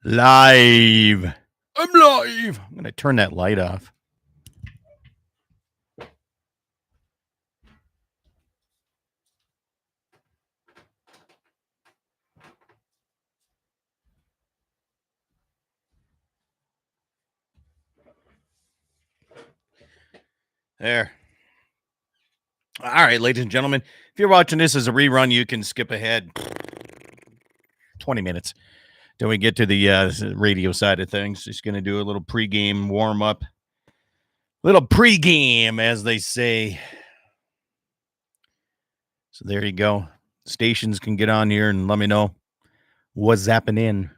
Live. I'm live. I'm going to turn that light off. There. All right, ladies and gentlemen, if you're watching this as a rerun, you can skip ahead 20 minutes till we get to the radio side of things. Just going to do a little pregame warm-up. Little pregame, as they say. So there you go. Stations can get on here and let me know what's happening.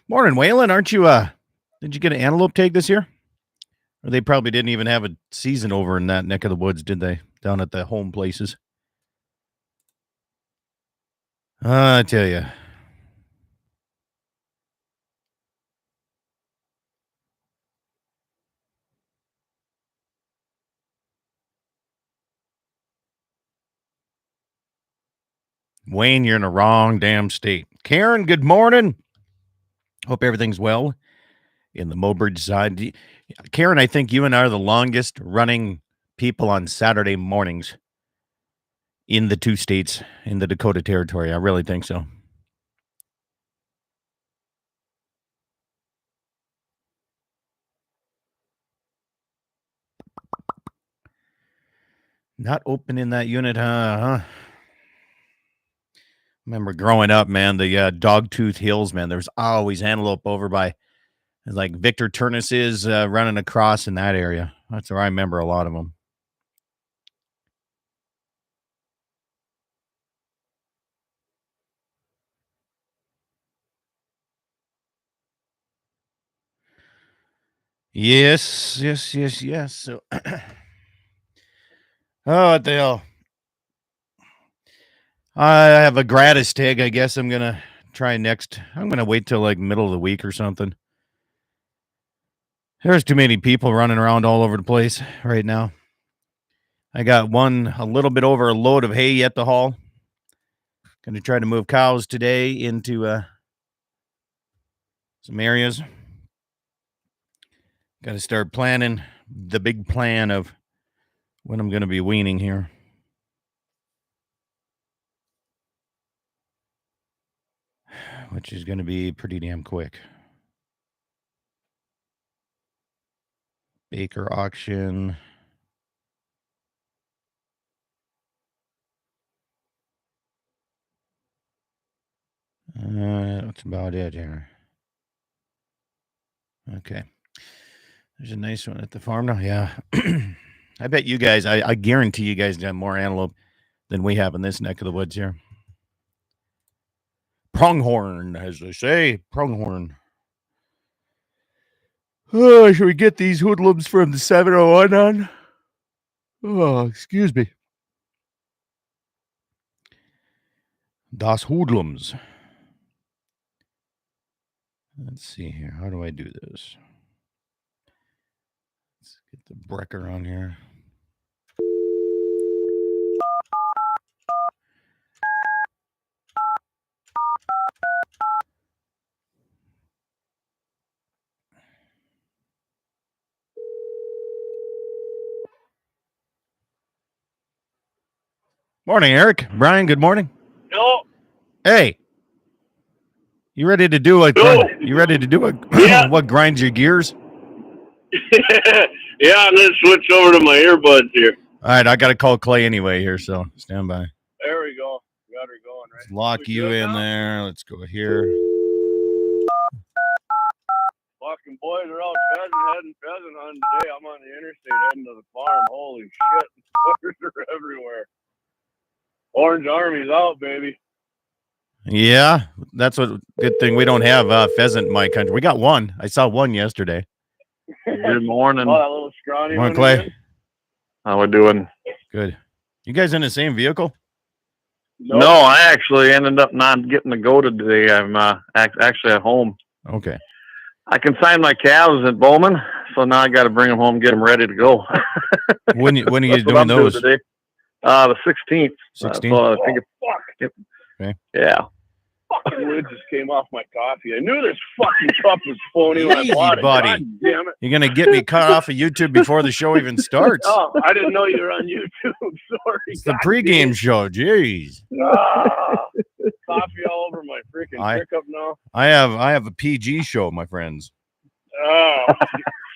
Morning, Waylon. Aren't you, did you get an antelope tag this year? Or they probably didn't even have a season over in that neck of the woods, did they? Down at the home places. I tell you. Wayne, you're in the wrong damn state. Karen, good morning. Hope everything's well in the Mobridge side. Karen, I think you and I are the longest running people on Saturday mornings in the two states in the Dakota Territory. I really think so. Not open in that unit, huh? Remember growing up, man, the Dogtooth Hills, man, there's always antelope over by, like Victor Turnus is running across in that area. That's where I remember a lot of them. Yes. So, oh, what the hell? I have a gratis tag. I guess I'm going to try next. I'm going to wait till like middle of the week or something. There's too many people running around all over the place right now. I got a little bit over a load of hay yet to haul. Going to try to move cows today into some areas. Got to start planning the big plan of when I'm going to be weaning here. Which is going to be pretty damn quick. Baker auction. That's about it here. Okay. There's a nice one at the farm now. Yeah. I bet you guys, I guarantee you guys have more antelope than we have in this neck of the woods here. Pronghorn, as they say. Pronghorn. Oh, should we get these hoodlums from the 701 on? Oh, excuse me. Das Hoodlums. Let's see here. How do I do this? Let's get the breaker on here. Morning, Eric. Brian, good morning. No. Hey. You ready to do a Yeah. what grinds your gears? Yeah, I'm gonna switch over to my earbuds here. All right, I gotta call Clay anyway here, so stand by. There we go. Got her going, right? Let's lock you in now? There. Let's go here. Fucking boys are out heading pheasant hunting today. I'm on the interstate heading to the farm. Holy shit. Fuckers are everywhere. Orange Army's out, baby. Yeah, that's what. Good thing we don't have pheasant in my country. We got one. I saw one yesterday. Good morning. Oh, that little scrawny morning, Clay. Again? How we doing? Good. You guys in the same vehicle? Nope. No, I actually ended up not getting to go today. I'm actually at home. Okay. I consigned my calves at Bowman, so now I got to bring them home, get them ready to go. When are you doing those? Today. The 16th. 16th? So I think fuck. Okay. Yeah. Fucking lid just came off my coffee. I knew this fucking cup was phony when I Easy, bought it. buddy. God damn it. You're going to get me cut off of YouTube before the show even starts. Oh, I didn't know you were on YouTube. Sorry. It's the pregame show. Jeez. Coffee all over my freaking pickup now. I have a PG show, my friends. Oh,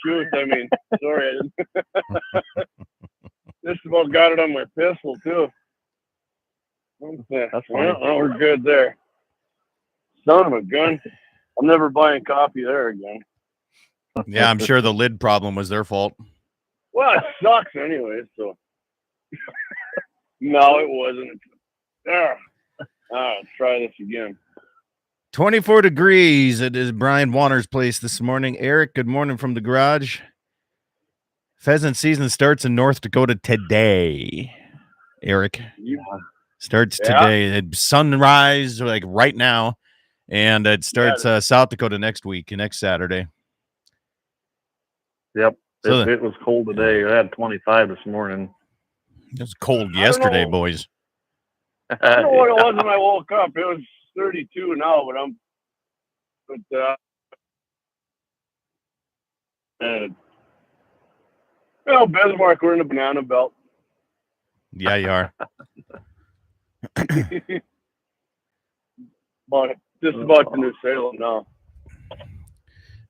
shoot. I mean, sorry. I didn't. Just about got it on my pistol, too. That's fine. Well, we're good there. Son of a gun. I'm never buying coffee there again. Yeah, I'm sure the lid problem was their fault. Well, it sucks anyway, so. No, it wasn't. Let's try this again. 24 degrees. It is Brian Warner's place this morning. Eric, good morning from the garage. Pheasant season starts in North Dakota today. Eric. Starts today. It's sunrise, like right now. And it starts South Dakota next Saturday. Yep. So it was cold today. I had 25 this morning. It was cold yesterday, boys. I don't know what it was when I woke up. It was 32 now, Bismarck, we're in the banana belt. Yeah, you are. But just about to New Salem now.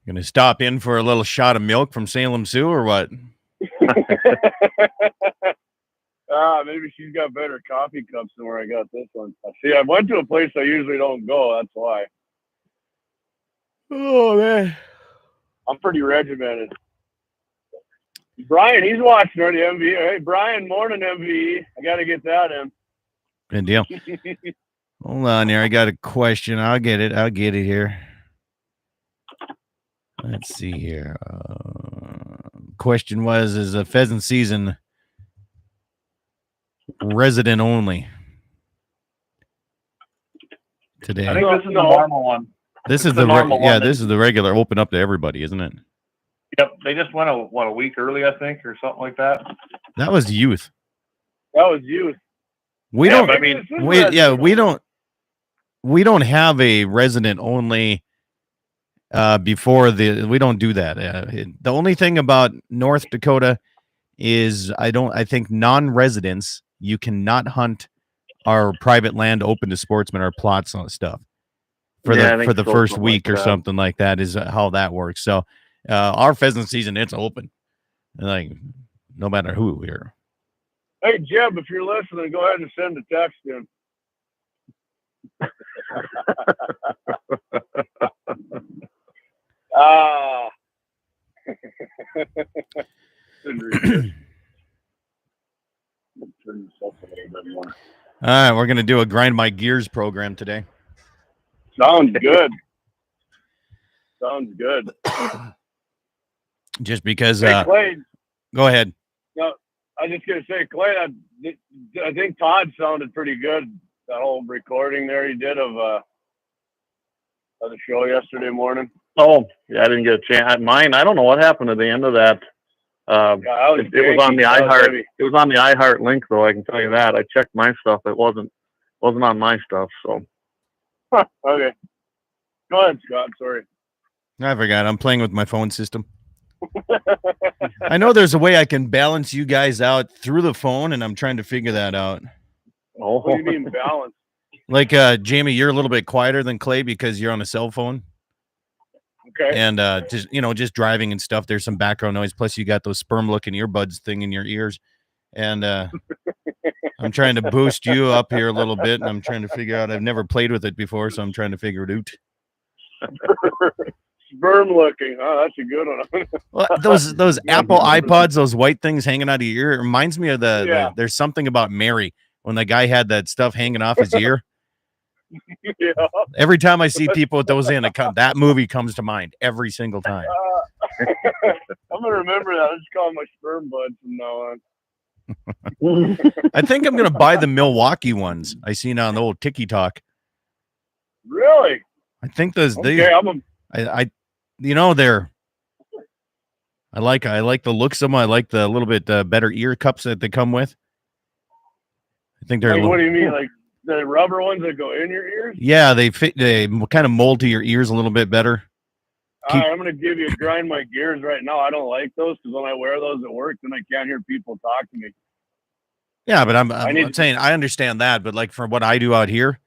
Gonna stop in for a little shot of milk from Salem Sioux or what? Maybe she's got better coffee cups than where I got this one. See, I went to a place I usually don't go. That's why. Oh, man. I'm pretty regimented. Brian, he's watching already, MVE. Hey, Brian, morning, MVE. I got to get that in. Good deal. Hold on here. I got a question. I'll get it here. Let's see here. Question was, is a pheasant season resident only today? I think this is the normal one. This is the normal one. This is the regular open up to everybody, isn't it? Yep. They just went a week early, I think, or something like that. That was youth. We don't have a resident only before we don't do that. The only thing about North Dakota is I think non-residents, you cannot hunt our private land open to sportsmen or plots on stuff for the first week or something like that is how that works. So our pheasant season, it's open, like no matter who we are. Hey Jeb, if you're listening, go ahead and send a text in. All right, we're gonna do a grind my gears program today. Sounds good. Just because. Hey, Clay, go ahead. No, I was just gonna say, Clay. I think Todd sounded pretty good. That whole recording there he did of the show yesterday morning. Oh, yeah, I didn't get a chance. Mine, I don't know what happened at the end of that. It was on the iHeart. It was on the iHeart link, though. I can tell you that. I checked my stuff. It wasn't on my stuff. So. Okay. Go ahead, Scott. Sorry. I forgot. I'm playing with my phone system. I know there's a way I can balance you guys out through the phone, and I'm trying to figure that out. Oh. What do you mean balance? Like, Jamie, you're a little bit quieter than Clay because you're on a cell phone. Okay. And just driving and stuff, there's some background noise. Plus, you got those sperm-looking earbuds thing in your ears. And I'm trying to boost you up here a little bit, and I'm trying to figure out. I've never played with it before, so I'm trying to figure it out. Sperm looking, that's a good one. Well, those Apple iPods, those white things hanging out of your ear, it reminds me of the there's something about Mary when the guy had that stuff hanging off his ear. Yeah. Every time I see people with those in, that movie comes to mind every single time. I'm gonna remember that. I just call them my sperm buds from now on. I think I'm gonna buy the Milwaukee ones I seen on the old TikTok. Really? I think those. Okay, they're. I like the looks of them. I like the little bit better ear cups that they come with. think they're. Like, what do you mean, like the rubber ones that go in your ears? Yeah, they fit. They kind of mold to your ears a little bit better. I'm going to give you grind my gears right now. I don't like those because when I wear those at work, then I can't hear people talk to me. Yeah, but I'm saying I understand that, but like for what I do out here,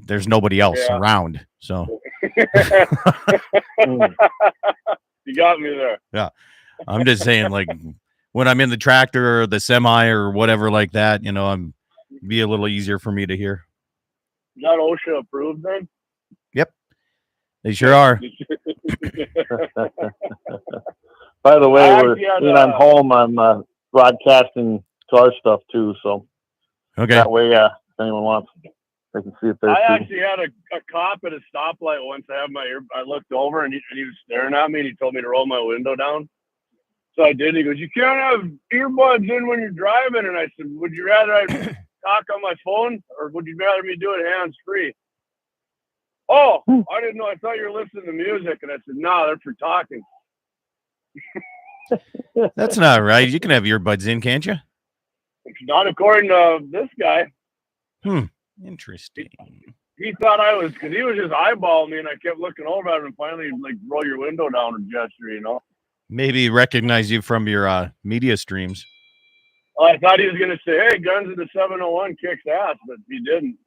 there's nobody else around, so. You got me there. Yeah, I'm just saying, like when I'm in the tractor or the semi or whatever like that, I'm be a little easier for me to hear. Is that OSHA approved then? Yep, they sure are. By the way, I'm home. I'm broadcasting to our stuff too, so okay. That way, if anyone wants, they can see it there. I actually had a cop at a stoplight once. I looked over and he was staring at me and he told me to roll my window down. So I did. He goes, "You can't have earbuds in when you're driving." And I said, "Would you rather I talk on my phone or would you rather me do it hands free?" "Oh, I didn't know. I thought you were listening to music." And I said, "No, they're for talking." That's not right. You can have earbuds in, can't you? Not according to this guy. Interesting. He thought I was, because he was just eyeballing me, and I kept looking over at him, and finally, like, roll your window down and gesture, Maybe recognize you from your media streams. Well, I thought he was going to say, "Hey, GunsN701 kicks ass," but he didn't.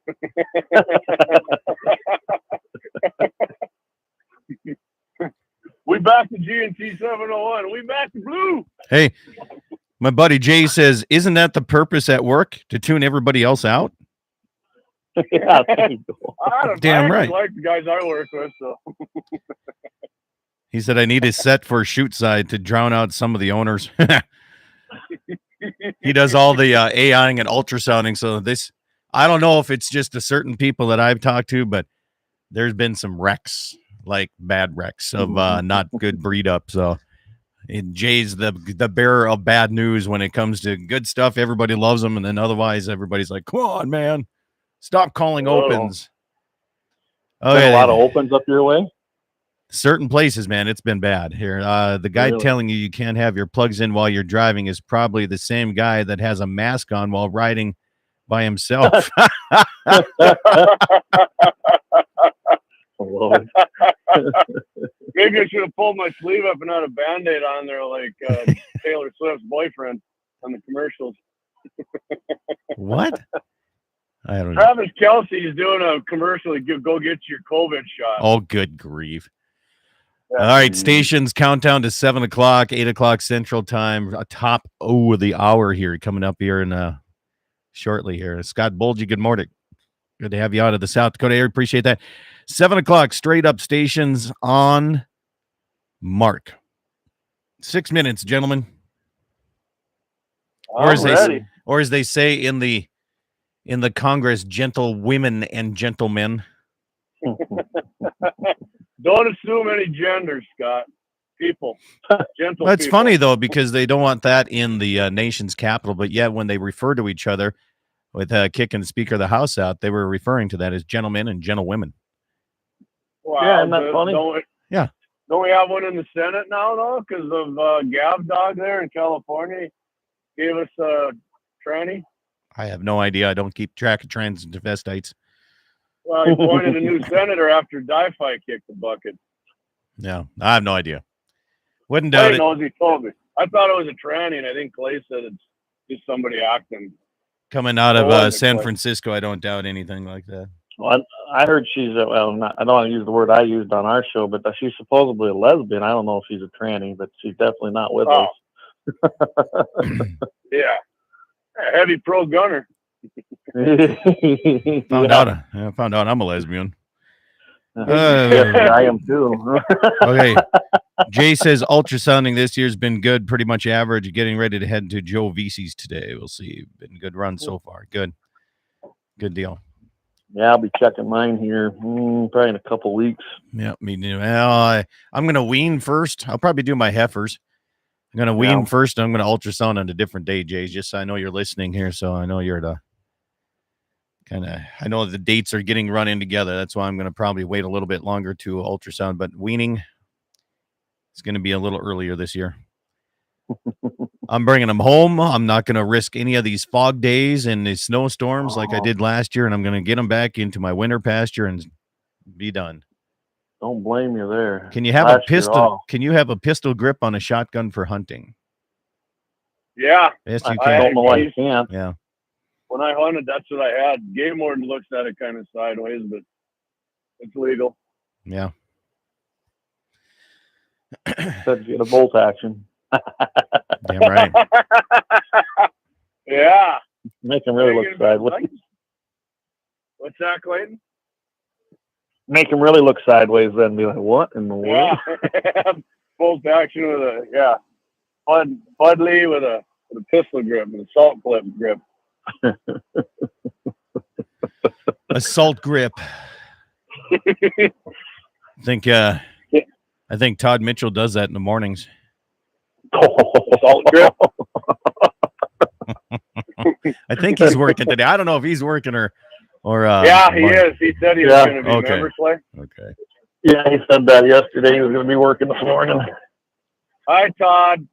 We back to GNT701. We back to blue. Hey, my buddy Jay says, "Isn't that the purpose at work, to tune everybody else out?" Yeah, damn right. I like the guys I work with, so. He said, "I need a set for shoot side to drown out some of the owners." He does all the AIing and ultrasounding. So I don't know if it's just the certain people that I've talked to, but there's been some wrecks, like bad wrecks of not good breed up. So Jay's the bearer of bad news when it comes to good stuff. Everybody loves them, and then otherwise everybody's like, "Come on, man, stop calling opens." Okay. A lot of opens up your way. Certain places, man, it's been bad here. The guy telling you can't have your plugs in while you're driving is probably the same guy that has a mask on while riding by himself. Maybe I should have pulled my sleeve up and had a Band-Aid on there like Taylor Swift's boyfriend on the commercials. What? I don't know. Travis Kelce is doing a commercial. Go get your COVID shot. Oh, good grief. Yeah. All right, stations countdown to 7 o'clock, 8 o'clock Central Time. Top of the hour here coming up here in shortly here. Scott Bulgy, good morning. Good to have you out of the South Dakota area. Appreciate that. 7 o'clock straight up stations on mark. 6 minutes, gentlemen. Or as they say in the Congress, gentle women and gentlemen. Don't assume any gender, Scott. People. Gentle That's people. funny, though, because they don't want that in the nation's capital. But yet when they refer to each other with kicking the Speaker of the House out, they were referring to that as gentlemen and gentlewomen. Wow, yeah, isn't that funny? Don't we have one in the Senate now, though? Because of Gav Dog there in California gave us a tranny? I have no idea. I don't keep track of trans and transvestites. Well, he appointed a new senator after Di-Fi kicked the bucket. Yeah, I have no idea. Wouldn't doubt it. Knows he told me. I thought it was a tranny, and I think Clay said it's just somebody acting. Coming out of San Francisco, I don't doubt anything like that. Well, I heard she's I don't want to use the word I used on our show, but she's supposedly a lesbian. I don't know if she's a tranny, but she's definitely not with us. Yeah. Heavy pro gunner. Found out I'm a lesbian. I am too. Okay. Jay says ultrasounding this year's been good, pretty much average. Getting ready to head to Joe Vesey's today. We'll see. Been a good run so far. Good deal. Yeah, I'll be checking mine here probably in a couple weeks. Yeah, me too. Well, I'm going to wean first. I'll probably do my heifers. I'm going to wean first. And I'm going to ultrasound on a different day, Jay. Just so I know you're listening here. So I know you're I know the dates are getting run in together. That's why I'm going to probably wait a little bit longer to ultrasound. But weaning is going to be a little earlier this year. I'm bringing them home. I'm not going to risk any of these fog days and the snowstorms like I did last year, and I'm going to get them back into my winter pasture and be done. Don't blame you there. Can you have a pistol? Can you have a pistol grip on a shotgun for hunting? Yeah. Yes, you I can. don't know why you can't. Yeah. When I hunted, that's what I had. Game warden looks at it kind of sideways, but it's legal. Yeah. Said get a bolt action. Damn right. Yeah. Make him really look sideways. What's that, Clayton? Make him really look sideways, then be like, "What in the world?" Yeah. Bolt action with a Bud Lee with a pistol grip, with a salt clip grip. Assault grip. I think Todd Mitchell does that in the mornings. Assault grip. I think he's working today. I don't know if he's working or yeah, he is. He said he was going to be member play. Okay. Yeah, he said that yesterday. He was going to be working this morning. Hi, Todd.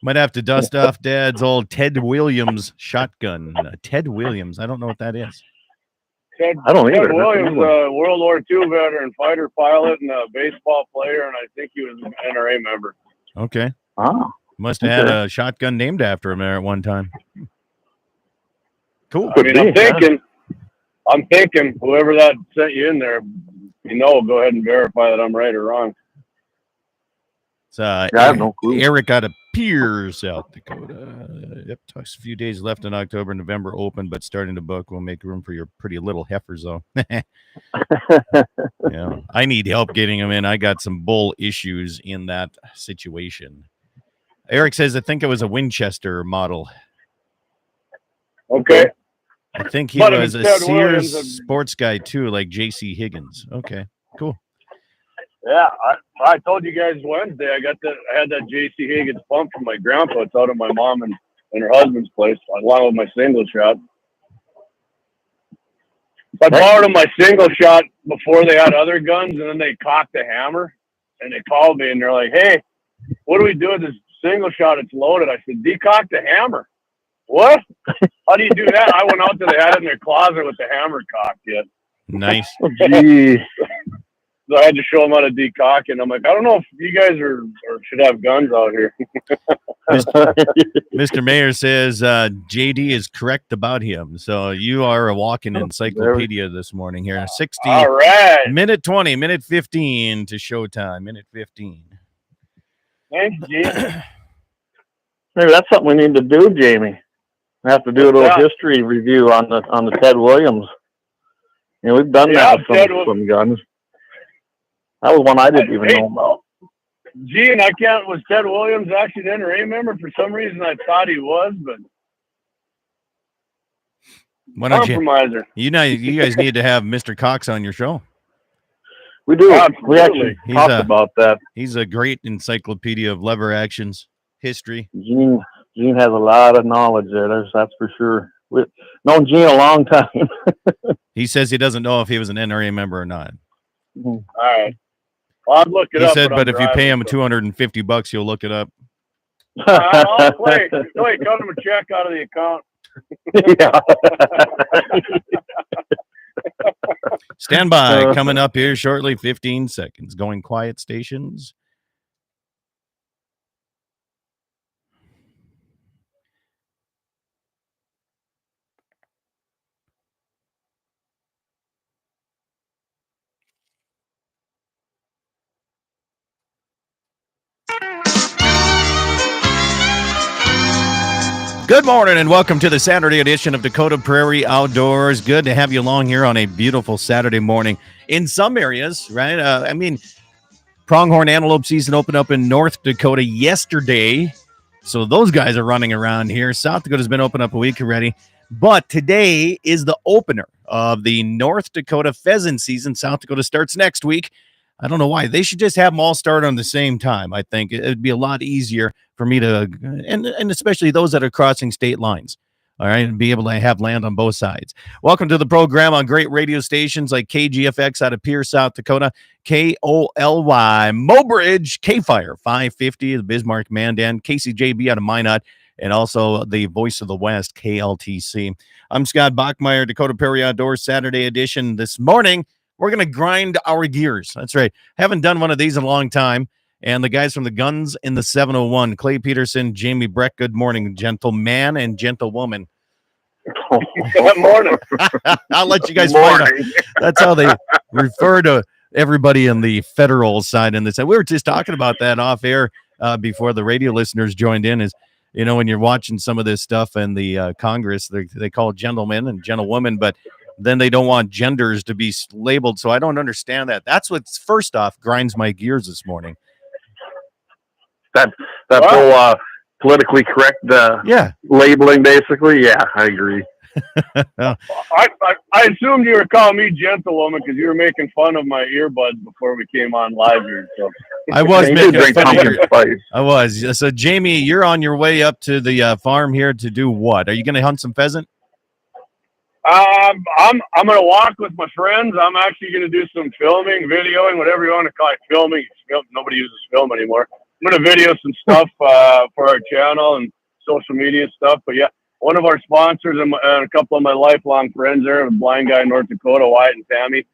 Might have to dust off Dad's old Ted Williams shotgun. Ted Williams. I don't know what that is. I don't either. Ted Williams, World War II veteran, fighter pilot, and a baseball player, and I think he was an NRA member. Okay. Oh. Must have had a shotgun named after him there at one time. Cool. I mean, I'm thinking whoever that sent you in there, go ahead and verify that I'm right or wrong. It's I have no clue. Eric out of Pierre, South Dakota. Yep, a few days left in October, November open, but starting to book. We'll make room for your pretty little heifers, though. Yeah, I need help getting them in. I got some bull issues in that situation. Eric says, I think it was a Winchester model. Okay. I think he was a Sears sports guy, too, like J.C. Higgins. Okay, cool. Yeah, I told you guys Wednesday I had that J.C. Higgins pump from my grandpa. It's out of my mom and her husband's place, along with my single shot. I borrowed them my single shot before they had other guns, and then they cocked the hammer, and they called me, and they're like, "Hey, what do we do with this single shot? It's loaded." I said, "Decock the hammer." What? How do you do that? I went out to they had it in their closet with the hammer cocked yet. Nice. Gee. So I had to show them how to decock, and I'm like, I don't know if you guys should have guns out here. Mr. Mayor says JD is correct about him. So you are a walking encyclopedia this morning here. 60. All right. Minute 20, minute 15 to showtime. Minute 15. Thanks, G. Maybe that's something we need to do, Jamie. We have to do a little history review on the Ted Williams. We've done that with some guns. That was one I didn't even know about. Gene, was Ted Williams actually an NRA member? For some reason, I thought he was, but compromiser. You guys need to have Mr. Cox on your show. We do. We actually talked about that. He's a great encyclopedia of lever actions, history. Gene has a lot of knowledge there. That's for sure. We've known Gene a long time. He says he doesn't know if he was an NRA member or not. Mm-hmm. All right. Well, I'd look it up. He said, but if you pay him $250, he'll look it up. I'll play. Wait, cut him a check out of the account. Stand by. Coming up here shortly, 15 seconds. Going quiet stations. Good morning and welcome to the Saturday edition of Dakota Prairie Outdoors. Good to have you along here on a beautiful Saturday morning. In some areas, right? Pronghorn antelope season opened up in North Dakota yesterday. So those guys are running around here. South Dakota's been open up a week already. But today is the opener of the North Dakota pheasant season. South Dakota starts next week. I don't know why. They should just have them all start on the same time. I think it'd be a lot easier for me to, and especially those that are crossing state lines. All right, and be able to have land on both sides. Welcome to the program on great radio stations like KGFX out of Pierce, South Dakota, KOLY, Mobridge, K-Fire 550, the Bismarck Mandan, KCJB out of Minot, and also the Voice of the West, KLTC. I'm Scott Bachmeyer, Dakota Prairie Outdoors Saturday edition. This morning, we're going to grind our gears. That's right. Haven't done one of these in a long time. And the guys from the GunsN701, Clay Peterson, Jamie Breck, good morning, gentleman and gentlewoman. Good morning. I'll let you guys find out. That's how they refer to everybody in the federal side. And we were just talking about that off air before the radio listeners joined in. Is, you know, when you're watching some of this stuff in the Congress, they call gentlemen and gentlewomen, but then they don't want genders to be labeled. So I don't understand that. That's what's first off grinds my gears this morning. That whole politically correct labeling, basically. Yeah, I agree. I assumed you were calling me gentlewoman because you were making fun of my earbuds before we came on live here. So I was making fun of your. I was. So Jamie, you're on your way up to the farm here to do what? Are you going to hunt some pheasant? I'm going to walk with my friends. I'm actually going to do some filming, videoing, whatever you want to call it. Filming. Nobody uses film anymore. I'm going to video some stuff for our channel and social media stuff. But yeah, one of our sponsors and a couple of my lifelong friends there, a blind guy in North Dakota, Wyatt and Tammy,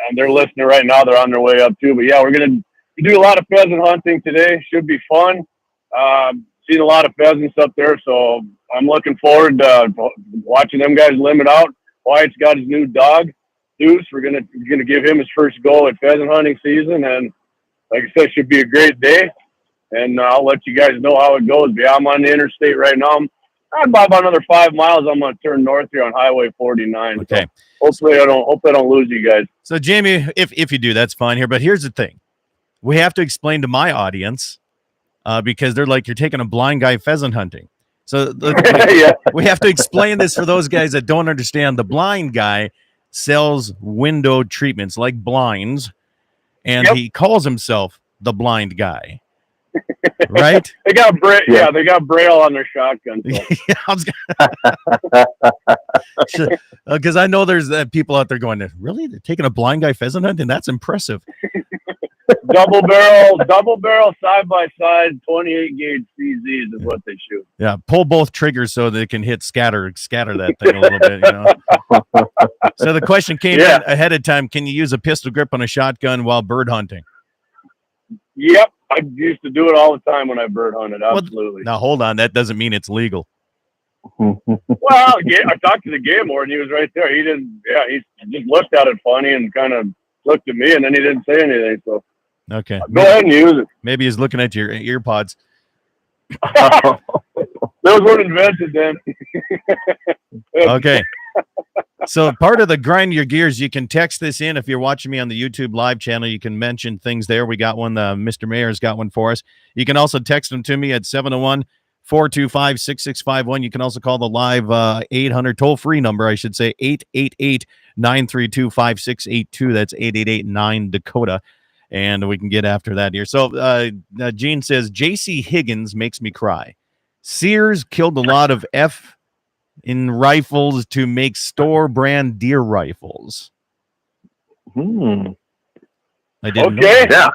and they're listening right now. They're on their way up too. But yeah, we're going to do a lot of pheasant hunting today. Should be fun. Seen a lot of pheasants up there, so I'm looking forward to watching them guys limit out. Wyatt's got his new dog, Deuce. We're gonna give him his first go at pheasant hunting season, and like I said, it should be a great day. And I'll let you guys know how it goes. But yeah, I'm on the interstate right now. I'm about another 5 miles. I'm gonna turn north here on Highway 49. Okay. So hopefully I don't lose you guys. So Jamie, if you do, that's fine here. But here's the thing: we have to explain to my audience because they're like, you're taking a blind guy pheasant hunting. So we have to explain this for those guys that don't understand. The blind guy sells window treatments like blinds, and he calls himself the blind guy. Right? They got they got Braille on their shotgun. So. Because I know there's people out there going, really? They're taking a blind guy pheasant hunting? That's impressive. double barrel side by side 28 gauge CZs is what they shoot. Yeah, pull both triggers so they can hit scatter that thing a little bit, you know. So the question came in ahead of time, can you use a pistol grip on a shotgun while bird hunting? Yep, I used to do it all the time when I bird hunted. Absolutely. Now hold on, that doesn't mean it's legal. Well, I talked to the game warden. He was right there. He didn't. Yeah, he just looked at it funny and kind of looked at me, and then he didn't say anything. So okay, go ahead and use it. Maybe he's looking at your ear pods. Those weren't invented then. Okay. So part of the grind your gears, you can text this in. If you're watching me on the YouTube live channel, you can mention things there. We got one. Mr. Mayer's got one for us. You can also text them to me at 701-425-6651. You can also call the live 800 toll-free number, I should say, 888-932-5682. That's 888-9-DAKOTA. And we can get after that here. So Gene says, J.C. Higgins makes me cry. Sears killed a lot of F in rifles to make store brand deer rifles. I didn't know that. Yeah.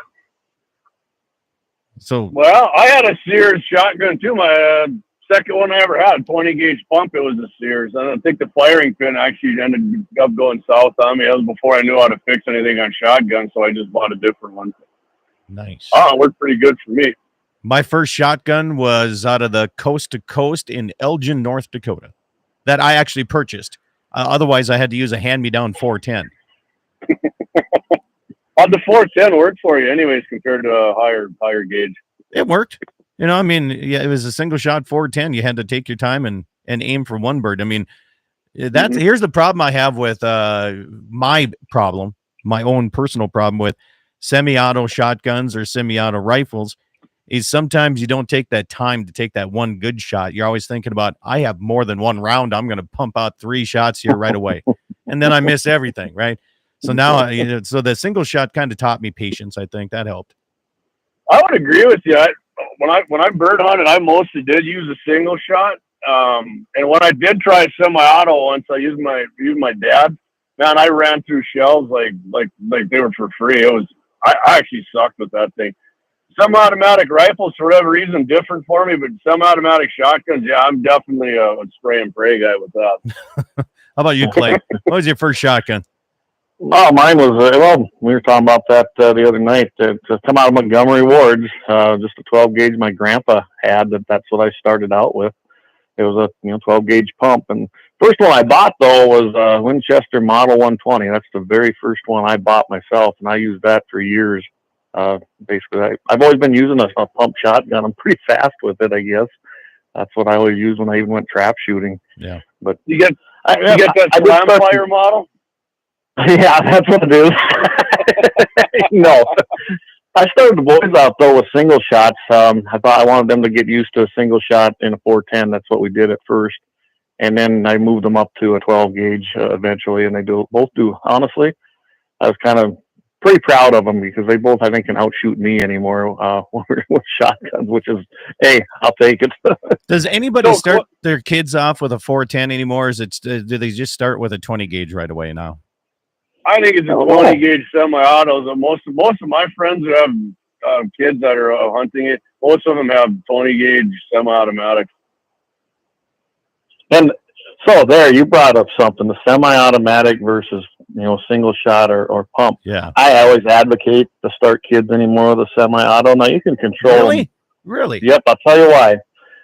So well, I had a Sears shotgun too. My second one I ever had, 20 gauge pump. It was a Sears. I don't think the firing pin actually ended up going south on me. That was before I knew how to fix anything on shotgun, so I just bought a different one. Nice. Oh, it worked pretty good for me. My first shotgun was out of the Coast to Coast in Elgin, North Dakota, that I actually purchased. Otherwise, I had to use a hand-me-down 410. The 410 worked for you anyways compared to a higher gauge. It worked. You know, I mean, yeah, it was a single-shot 410. You had to take your time and aim for one bird. I mean, here's the problem I have with my own personal problem with semi-auto shotguns or semi-auto rifles is sometimes you don't take that time to take that one good shot. You're always thinking about, I have more than one round. I'm going to pump out 3 shots here right away. And then I miss everything, right? So now, so the single shot kind of taught me patience. I think that helped. I would agree with you. When I bird hunted, I mostly did use a single shot. And when I did try semi-auto once, I used my dad. Man, I ran through shells like they were for free. I actually sucked with that thing. Semi-automatic rifles, for whatever reason, different for me, but semi-automatic shotguns, yeah, I'm definitely a spray and pray guy with that. How about you, Clay? What was your first shotgun? Oh, mine was, we were talking about that the other night. To come out of Montgomery Wards, just a 12 gauge my grandpa had. That's what I started out with. It was a 12 gauge pump. And first one I bought, though, was Winchester Model 120. That's the very first one I bought myself, and I used that for years. Basically, I've always been using a pump shotgun. I'm pretty fast with it, I guess. That's what I always used when I even went trap shooting. Yeah. But you get that slam fire model? Yeah, that's what it is. No. I started the boys out, though, with single shots. I thought I wanted them to get used to a single shot in a 410. That's what we did at first. And then I moved them up to a 12 gauge eventually, and they both do. Honestly, I was kind of pretty proud of them because they both, I think, can outshoot me anymore with shotguns, which is, hey, I'll take it. Does anybody start their kids off with a 410 anymore? Do they just start with a 20 gauge right away now? I think it's a 20 gauge semi-autos. Most of my friends who have kids that are hunting it, most of them have 20 gauge semi-automatics. And so there, you brought up something, the semi-automatic versus, single shot or pump. Yeah. I always advocate to start kids anymore with a semi-auto. Now you can control them. Really? Yep. I'll tell you why.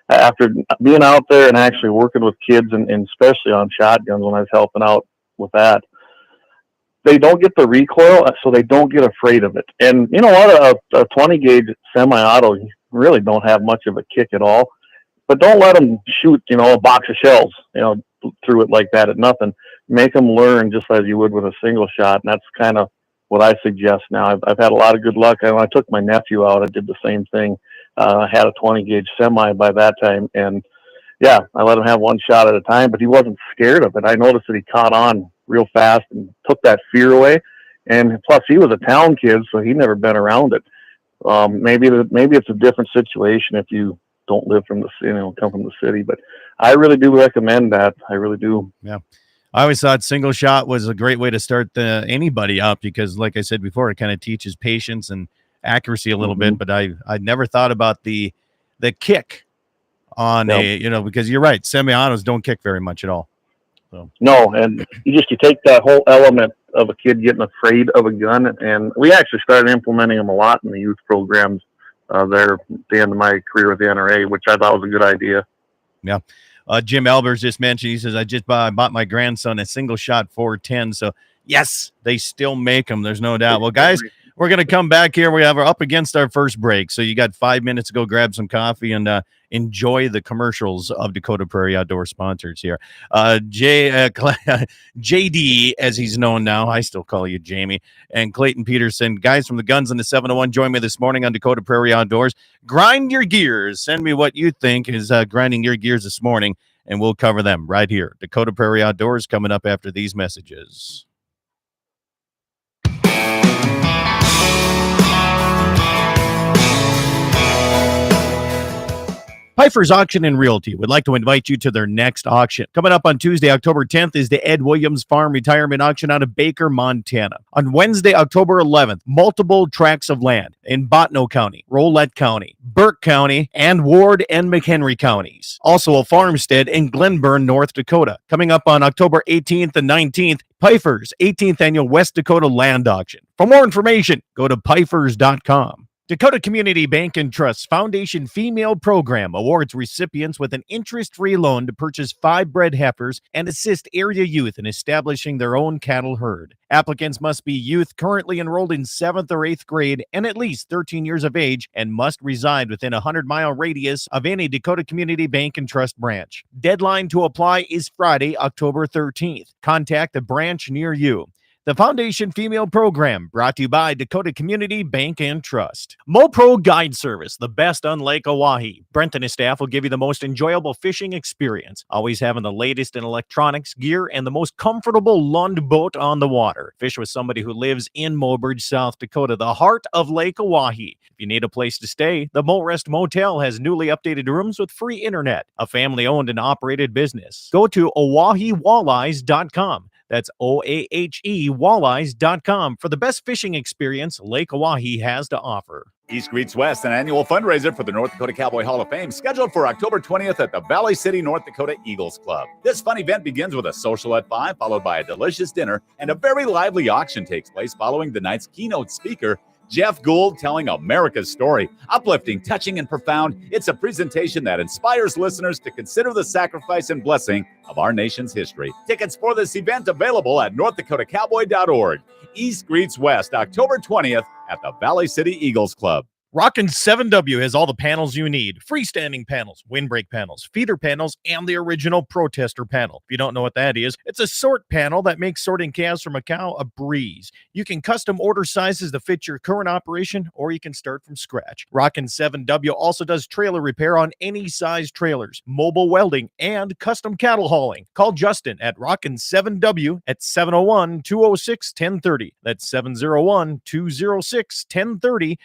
After being out there and actually working with kids and especially on shotguns when I was helping out with that, they don't get the recoil, so they don't get afraid of it. And you know what? A 20 gauge semi-auto, you really don't have much of a kick at all. But don't let them shoot, a box of shells, through it like that at nothing. Make them learn just as you would with a single shot. And that's kind of what I suggest now. I've had a lot of good luck. When I took my nephew out, I did the same thing. I had a 20 gauge semi by that time. And yeah, I let him have one shot at a time, but he wasn't scared of it. I noticed that he caught on real fast and took that fear away. And plus he was a town kid, so he'd never been around it. Maybe it's a different situation if you don't live from the city, come from the city, but I really do recommend that. I really do. Yeah. I always thought single shot was a great way to start anybody up because like I said before, it kind of teaches patience and accuracy a little bit, but I never thought about the kick on because you're right. Semi-autos don't kick very much at all. So. No. And you take that whole element of a kid getting afraid of a gun. And we actually started implementing them a lot in the youth programs there at the end of my career with the NRA, which I thought was a good idea. Yeah. Jim Albers just mentioned, he says, I just bought my grandson a single shot 410. So yes, they still make them. There's no doubt. Well, guys, we're going to come back here. We're up against our first break. So you got 5 minutes to go grab some coffee and enjoy the commercials of Dakota Prairie Outdoor sponsors here. JD, as he's known now, I still call you Jamie, and Clayton Peterson, guys from the GunsN701, join me this morning on Dakota Prairie Outdoors. Grind your gears. Send me what you think is grinding your gears this morning, and we'll cover them right here. Dakota Prairie Outdoors coming up after these messages. Pfeiffer's Auction and Realty would like to invite you to their next auction. Coming up on Tuesday, October 10th, is the Ed Williams Farm Retirement Auction out of Baker, Montana. On Wednesday, October 11th, multiple tracts of land in Bottineau County, Rolette County, Burke County, and Ward and McHenry counties. Also a farmstead in Glenburn, North Dakota. Coming up on October 18th and 19th, Pfeiffer's 18th Annual West Dakota Land Auction. For more information, go to pfeifers.com. Dakota Community Bank and Trust Foundation Female Program awards recipients with an interest-free loan to purchase 5 bred heifers and assist area youth in establishing their own cattle herd. Applicants must be youth currently enrolled in 7th or 8th grade and at least 13 years of age and must reside within a 100-mile radius of any Dakota Community Bank and Trust branch. Deadline to apply is Friday, October 13th. Contact the branch near you. The Foundation Female Program, brought to you by Dakota Community Bank and Trust. MoPro Guide Service, the best on Lake Oahe. Brent and his staff will give you the most enjoyable fishing experience, always having the latest in electronics, gear, and the most comfortable Lund boat on the water. Fish with somebody who lives in Mobridge, South Dakota, the heart of Lake Oahe. If you need a place to stay, the Mo Rest Motel has newly updated rooms with free internet, a family-owned and operated business. Go to OaheWalleyes.com. That's OAHE Walleyes.com for the best fishing experience Lake Oahe has to offer. East Greets West, an annual fundraiser for the North Dakota Cowboy Hall of Fame, scheduled for October 20th at the Valley City, North Dakota Eagles Club. This fun event begins with a social at 5, followed by a delicious dinner, and a very lively auction takes place following the night's keynote speaker, Jeff Gould, telling America's story. Uplifting, touching, and profound, it's a presentation that inspires listeners to consider the sacrifice and blessing of our nation's history. Tickets for this event available at northdakotakowboy.org. East Greets West, October 20th at the Valley City Eagles Club. GunsN701 has all the panels you need. Freestanding panels, windbreak panels, feeder panels, and the original protester panel. If you don't know what that is, it's a sort panel that makes sorting calves from a cow a breeze. You can custom order sizes to fit your current operation, or you can start from scratch. GunsN701 also does trailer repair on any size trailers, mobile welding, and custom cattle hauling. Call Justin at GunsN701 at 701-206-1030. That's 701-206-1030.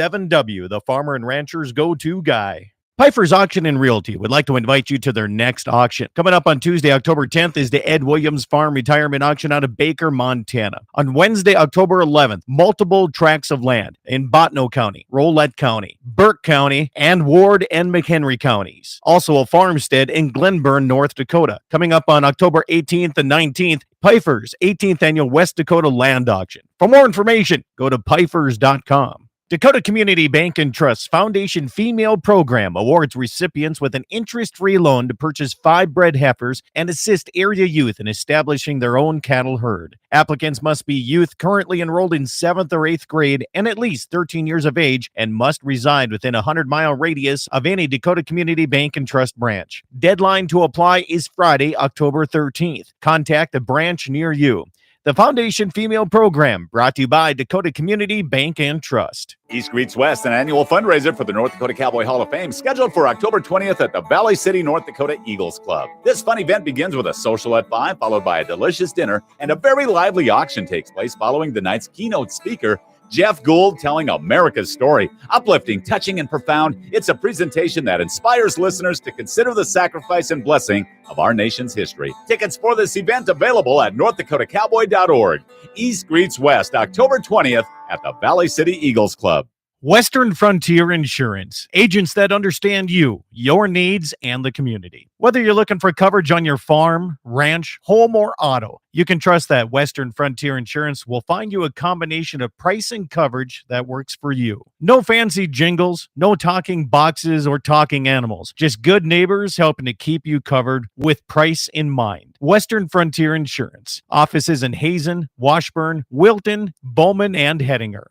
GunsN701, the farmer and rancher's go-to guy. Pfeiffer's Auction and Realty would like to invite you to their next auction. Coming up on Tuesday, October 10th, is the Ed Williams Farm Retirement Auction out of Baker, Montana. On Wednesday, October 11th, multiple tracts of land in Bottineau County, Rolette County, Burke County, and Ward and McHenry counties. Also a farmstead in Glenburn, North Dakota. Coming up on October 18th and 19th, Pfeiffer's 18th Annual West Dakota Land Auction. For more information, go to pfeifers.com. Dakota Community Bank and Trust Foundation Female Program awards recipients with an interest-free loan to purchase 5 bred heifers and assist area youth in establishing their own cattle herd. Applicants must be youth currently enrolled in 7th or 8th grade and at least 13 years of age and must reside within a 100-mile radius of any Dakota Community Bank and Trust branch. Deadline to apply is Friday, October 13th. Contact a branch near you. The Foundation Female Program, brought to you by Dakota Community Bank and Trust. East Greets West, an annual fundraiser for the North Dakota Cowboy Hall of Fame, scheduled for October 20th at the Valley City, North Dakota Eagles Club. This fun event begins with a social at 5, followed by a delicious dinner, and a very lively auction takes place following the night's keynote speaker, Jeff Gould, telling America's story. Uplifting, touching, and profound, it's a presentation that inspires listeners to consider the sacrifice and blessing of our nation's history. Tickets for this event available at northdakotakowboy.org. East Greets West, October 20th at the Valley City Eagles Club. Western Frontier Insurance, agents that understand you, your needs, and the community. Whether you're looking for coverage on your farm, ranch, home, or auto, you can trust that Western Frontier Insurance will find you a combination of price and coverage that works for you. No fancy jingles, no talking boxes or talking animals, just good neighbors helping to keep you covered with price in mind. Western Frontier Insurance. Offices in Hazen, Washburn, Wilton, Bowman, and Hettinger.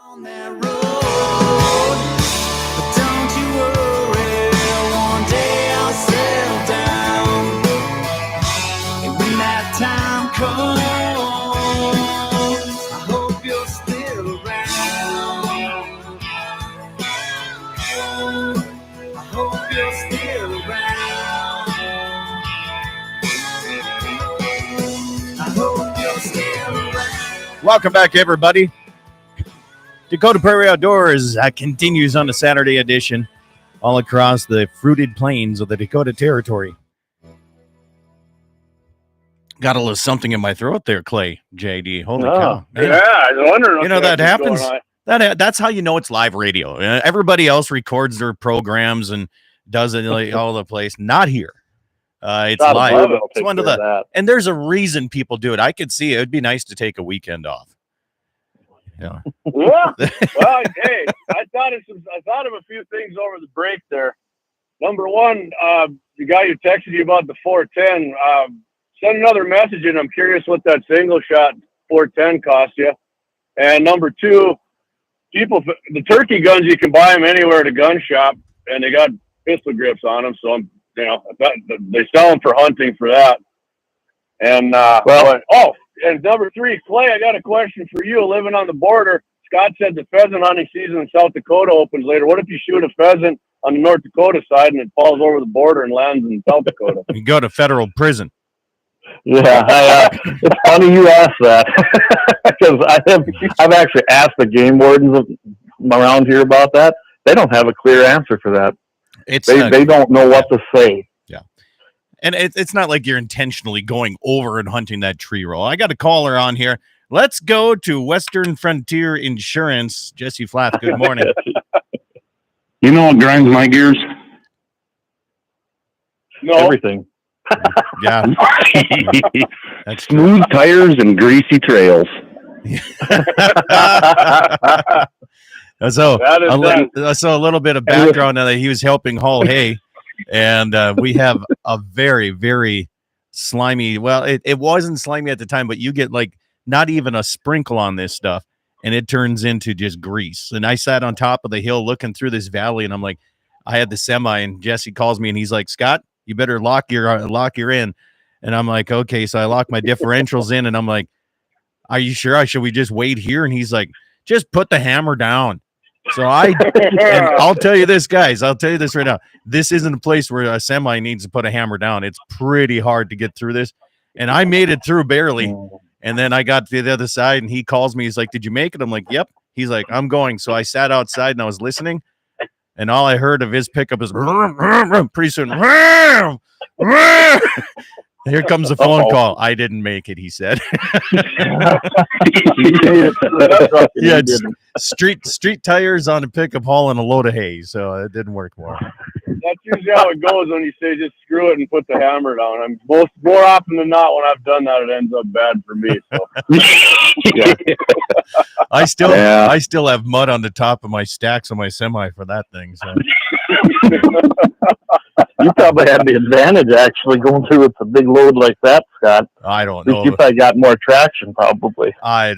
On that road, but don't you worry, one day I'll settle down, and when that time comes, I hope you're still around. I hope you're still around. I hope you're still around. Welcome back, everybody. Dakota Prairie Outdoors continues on the Saturday edition all across the fruited plains of the Dakota Territory. Got a little something in my throat there, Clay, JD. Holy cow. Man. Yeah, I was wondering. You know, that happens. That's how you know it's live radio. Everybody else records their programs and does it like all over the place. Not here. It's live. It's one of the, and there's a reason people do it. I could see it. It'd be nice to take a weekend off. Yeah. Well, hey, I thought of a few things over the break there. Number one, the guy who texted you about the 410, send another message in. I'm curious what that single shot 410 cost you. And number two, the turkey guns, you can buy them anywhere at a gun shop, and they got pistol grips on them. So they sell them for hunting for that. And And number 3, Clay, I got a question for you. Living on the border, Scott said the pheasant hunting season in South Dakota opens later. What if you shoot a pheasant on the North Dakota side and it falls over the border and lands in South Dakota? You go to federal prison. Yeah, it's funny you ask that because I've actually asked the game wardens around here about that. They don't have a clear answer for that. They don't know what to say. Yeah, and it's not like you're intentionally going over and hunting that tree roll. I got a caller on here. Let's go to Western Frontier Insurance. Jesse Flath, good morning. You know what grinds my gears? No. Everything. Yeah. That's smooth tires and greasy trails. So a little bit of background now that he was helping haul hay, and we have a very, very slimy. Well, it wasn't slimy at the time, but you get like not even a sprinkle on this stuff, and it turns into just grease. And I sat on top of the hill looking through this valley, and I'm like, I had the semi, and Jesse calls me, and he's like, Scott, you better lock your in. And I'm like, okay. So I lock my differentials in, and I'm like, are you sure? Should we just wait here? And he's like, just put the hammer down. So and I'll tell you this, guys, I'll tell you this right now. This isn't a place where a semi needs to put a hammer down. It's pretty hard to get through this. And I made it through barely. And then I got to the other side, and he calls me. He's like, did you make it? I'm like, yep. He's like, I'm going. So I sat outside and I was listening. And all I heard of his pickup is pretty soon. Here comes the phone call. I didn't make it, he said. Yeah, street tires on a pickup hauling a load of hay, so it didn't work more. That's usually how it goes when you say just screw it and put the hammer down. More often than not, when I've done that, it ends up bad for me. So. Yeah. I still have mud on the top of my stacks on my semi for that thing. So. You probably had the advantage actually going through with a big load like that, Scott. I don't know. You probably got more traction, probably. I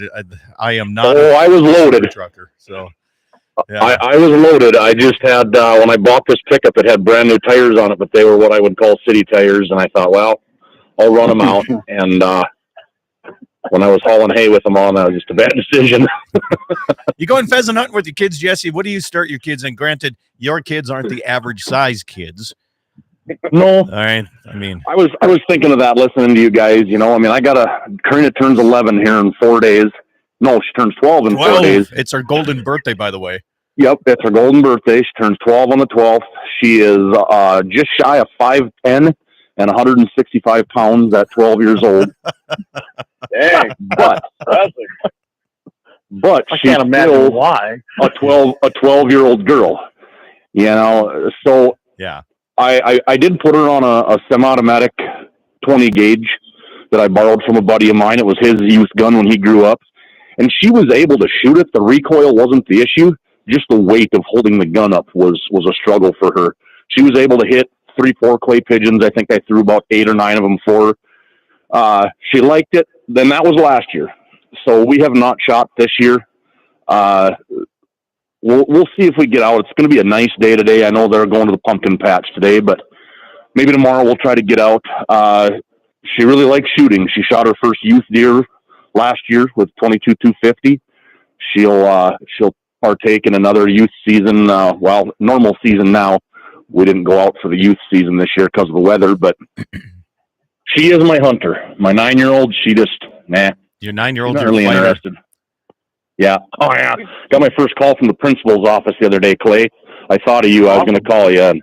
am not. Oh, I was loaded. Trucker, so yeah. I was loaded. I just had when I bought this pickup, it had brand new tires on it, but they were what I would call city tires, and I thought, well, I'll run them out. And when I was hauling hay with them on, that was just a bad decision. You going pheasant hunting with your kids, Jesse? What do you start your kids in? Granted, your kids aren't the average size kids. No. All right. I mean, I was thinking of that listening to you guys. You know, I mean, I got Karina turns 11 here in 4 days. No, she turns 12 in 4 days. It's her golden birthday, by the way. Yep, it's her golden birthday. She turns 12 on the 12th. She is just shy of 5'10" and 165 pounds at 12 years old. Dang, but I she's can't imagine still why. a 12-year-old girl. You know, so yeah. I did put her on a semi-automatic 20 gauge that I borrowed from a buddy of mine. It was his youth gun when he grew up, and she was able to shoot it. The recoil wasn't the issue; just the weight of holding the gun up was a struggle for her. She was able to hit 3-4 clay pigeons. I think I threw about 8 or 9 of them for her. She liked it. Then that was last year, so we have not shot this year. We'll see if we get out. It's going to be a nice day today. I know they're going to the pumpkin patch today, but maybe tomorrow we'll try to get out. She really likes shooting. She shot her first youth deer last year with 22-250. She'll partake in another youth season. Normal season now. We didn't go out for the youth season this year because of the weather, but she is my hunter. My 9-year-old, she just, Your 9-year-old, not really interested. Yeah. Oh, yeah. Got my first call from the principal's office the other day, Clay. I thought of you. I was going to call you. And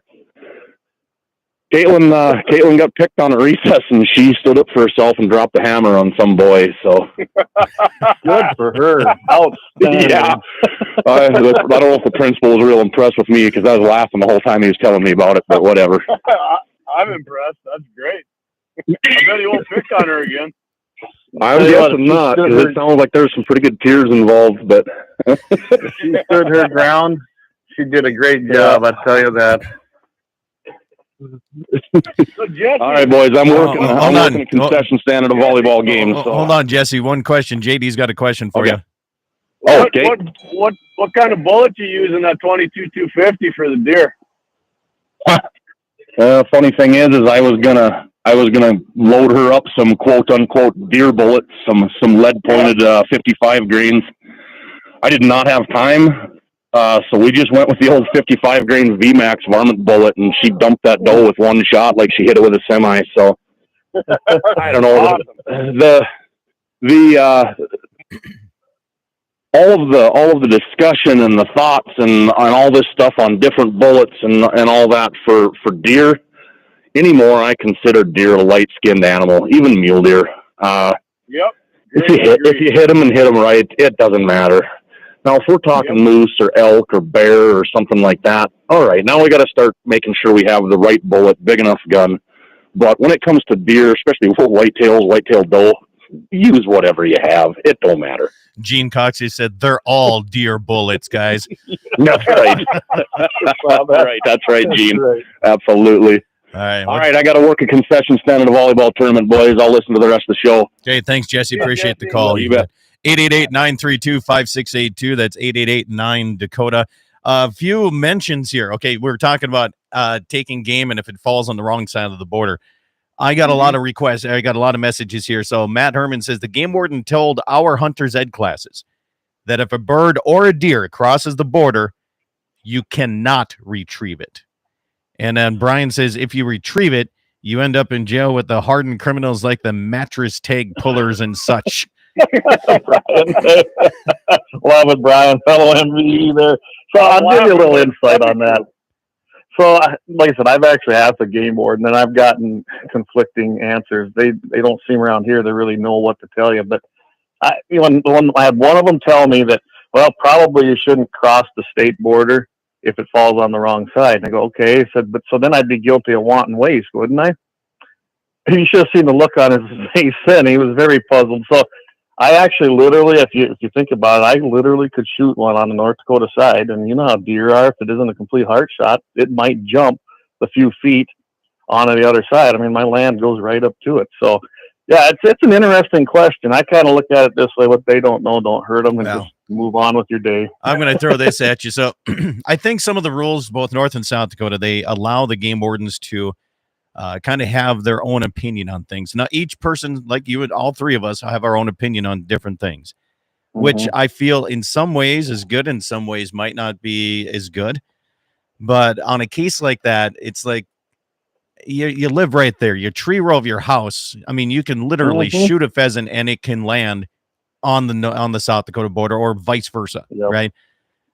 Caitlin got picked on at recess, and she stood up for herself and dropped the hammer on some boy. So good for her. Outstanding. Yeah. I don't know if the principal was real impressed with me because I was laughing the whole time he was telling me about it, but whatever. I'm impressed. That's great. I bet he won't pick on her again. I'm guessing not, because it sounds like there's some pretty good tears involved, but she stood her ground. She did a great job, I tell you that. So, Jesse, all right, boys, I'm working a concession stand at a volleyball game. So. Hold on, Jesse. One question. JD's got a question for you. Okay. What kind of bullet you use in that 22-250 for the deer? Funny thing is I was I was going to load her up some quote unquote deer bullets, some lead pointed 55 grains. I did not have time. So we just went with the old 55 grain VMAX varmint bullet, and she dumped that doe with one shot like she hit it with a semi. So I don't know. All of the discussion and the thoughts and all this stuff on different bullets and all that for deer anymore, I consider deer a light skinned animal, even mule deer. Yep. If you hit them and hit them right, it doesn't matter. Now, if we're talking moose or elk or bear or something like that, all right, now we got to start making sure we have the right bullet, big enough gun. But when it comes to deer, especially whitetail doe, use whatever you have. It don't matter. Gene Cox, he said, they're all deer bullets, guys. That's right. That's right, Gene. Right. Absolutely. All right. I got to work a concession stand at a volleyball tournament, boys. I'll listen to the rest of the show. Okay, thanks, Jesse. Appreciate the call. You bet. 888-932-5682. That's 888-9-DAKOTA. A few mentions here. Okay, we're talking about taking game and if it falls on the wrong side of the border. I got a lot of requests. I got a lot of messages here. So Matt Herman says the game warden told our hunter's ed classes that if a bird or a deer crosses the border, you cannot retrieve it. And then Brian says if you retrieve it, you end up in jail with the hardened criminals like the mattress tag pullers and such. Love it, Brian. Fellow MVE there. So I'll give you a little insight on that. So, like I said, I've actually asked the game warden, and I've gotten conflicting answers. They don't seem around here to really know what to tell you. But I had one of them tell me that, well, probably you shouldn't cross the state border if it falls on the wrong side. And I go, okay. He said, but so then I'd be guilty of wanton waste, wouldn't I? You should have seen the look on his face then. He was very puzzled. So I actually literally, if you think about it, I literally could shoot one on the North Dakota side. And you know how deer are. If it isn't a complete heart shot, it might jump a few feet onto the other side. I mean, my land goes right up to it. So, yeah, it's an interesting question. I kind of look at it this way: what they don't know, don't hurt them, and just move on with your day. I'm going to throw this at you. So I think some of the rules, both North and South Dakota, they allow the game wardens to kind of have their own opinion on things. Now, each person, like you and all three of us, have our own opinion on different things, which I feel in some ways is good, in some ways might not be as good. But on a case like that, it's like you live right there. Your tree row of your house. I mean, you can literally shoot a pheasant and it can land on the South Dakota border or vice versa, right?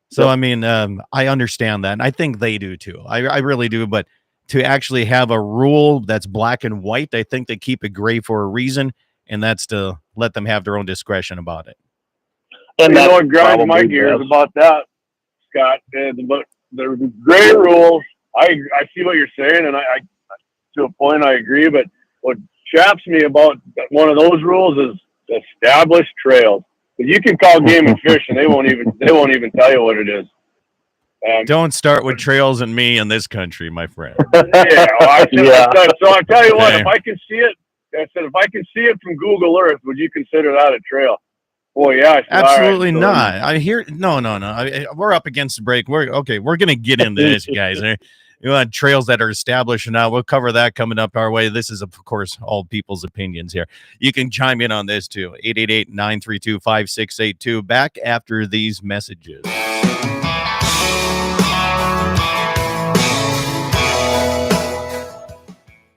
So, I mean, I understand that. And I think they do too. I really do. But to actually have a rule that's black and white, I think they keep it gray for a reason, and that's to let them have their own discretion about it. And you know what grinds my gears about that, Scott? But the gray rules, I see what you're saying, and I to a point I agree. But what chaps me about one of those rules is established trails. But you can call game and fish, and they won't even tell you what it is. Don't start with trails and me in this country, my friend. So I tell you what, if I can see it, I said, if I can see it from Google Earth, would you consider that a trail? Boy, yeah. Said, absolutely not. I hear no. We're up against the break. We're going to get into this, guys. You want trails that are established now. We'll cover that coming up our way. This is, of course, all people's opinions here. You can chime in on this too. 888-932-5682. Back after these messages.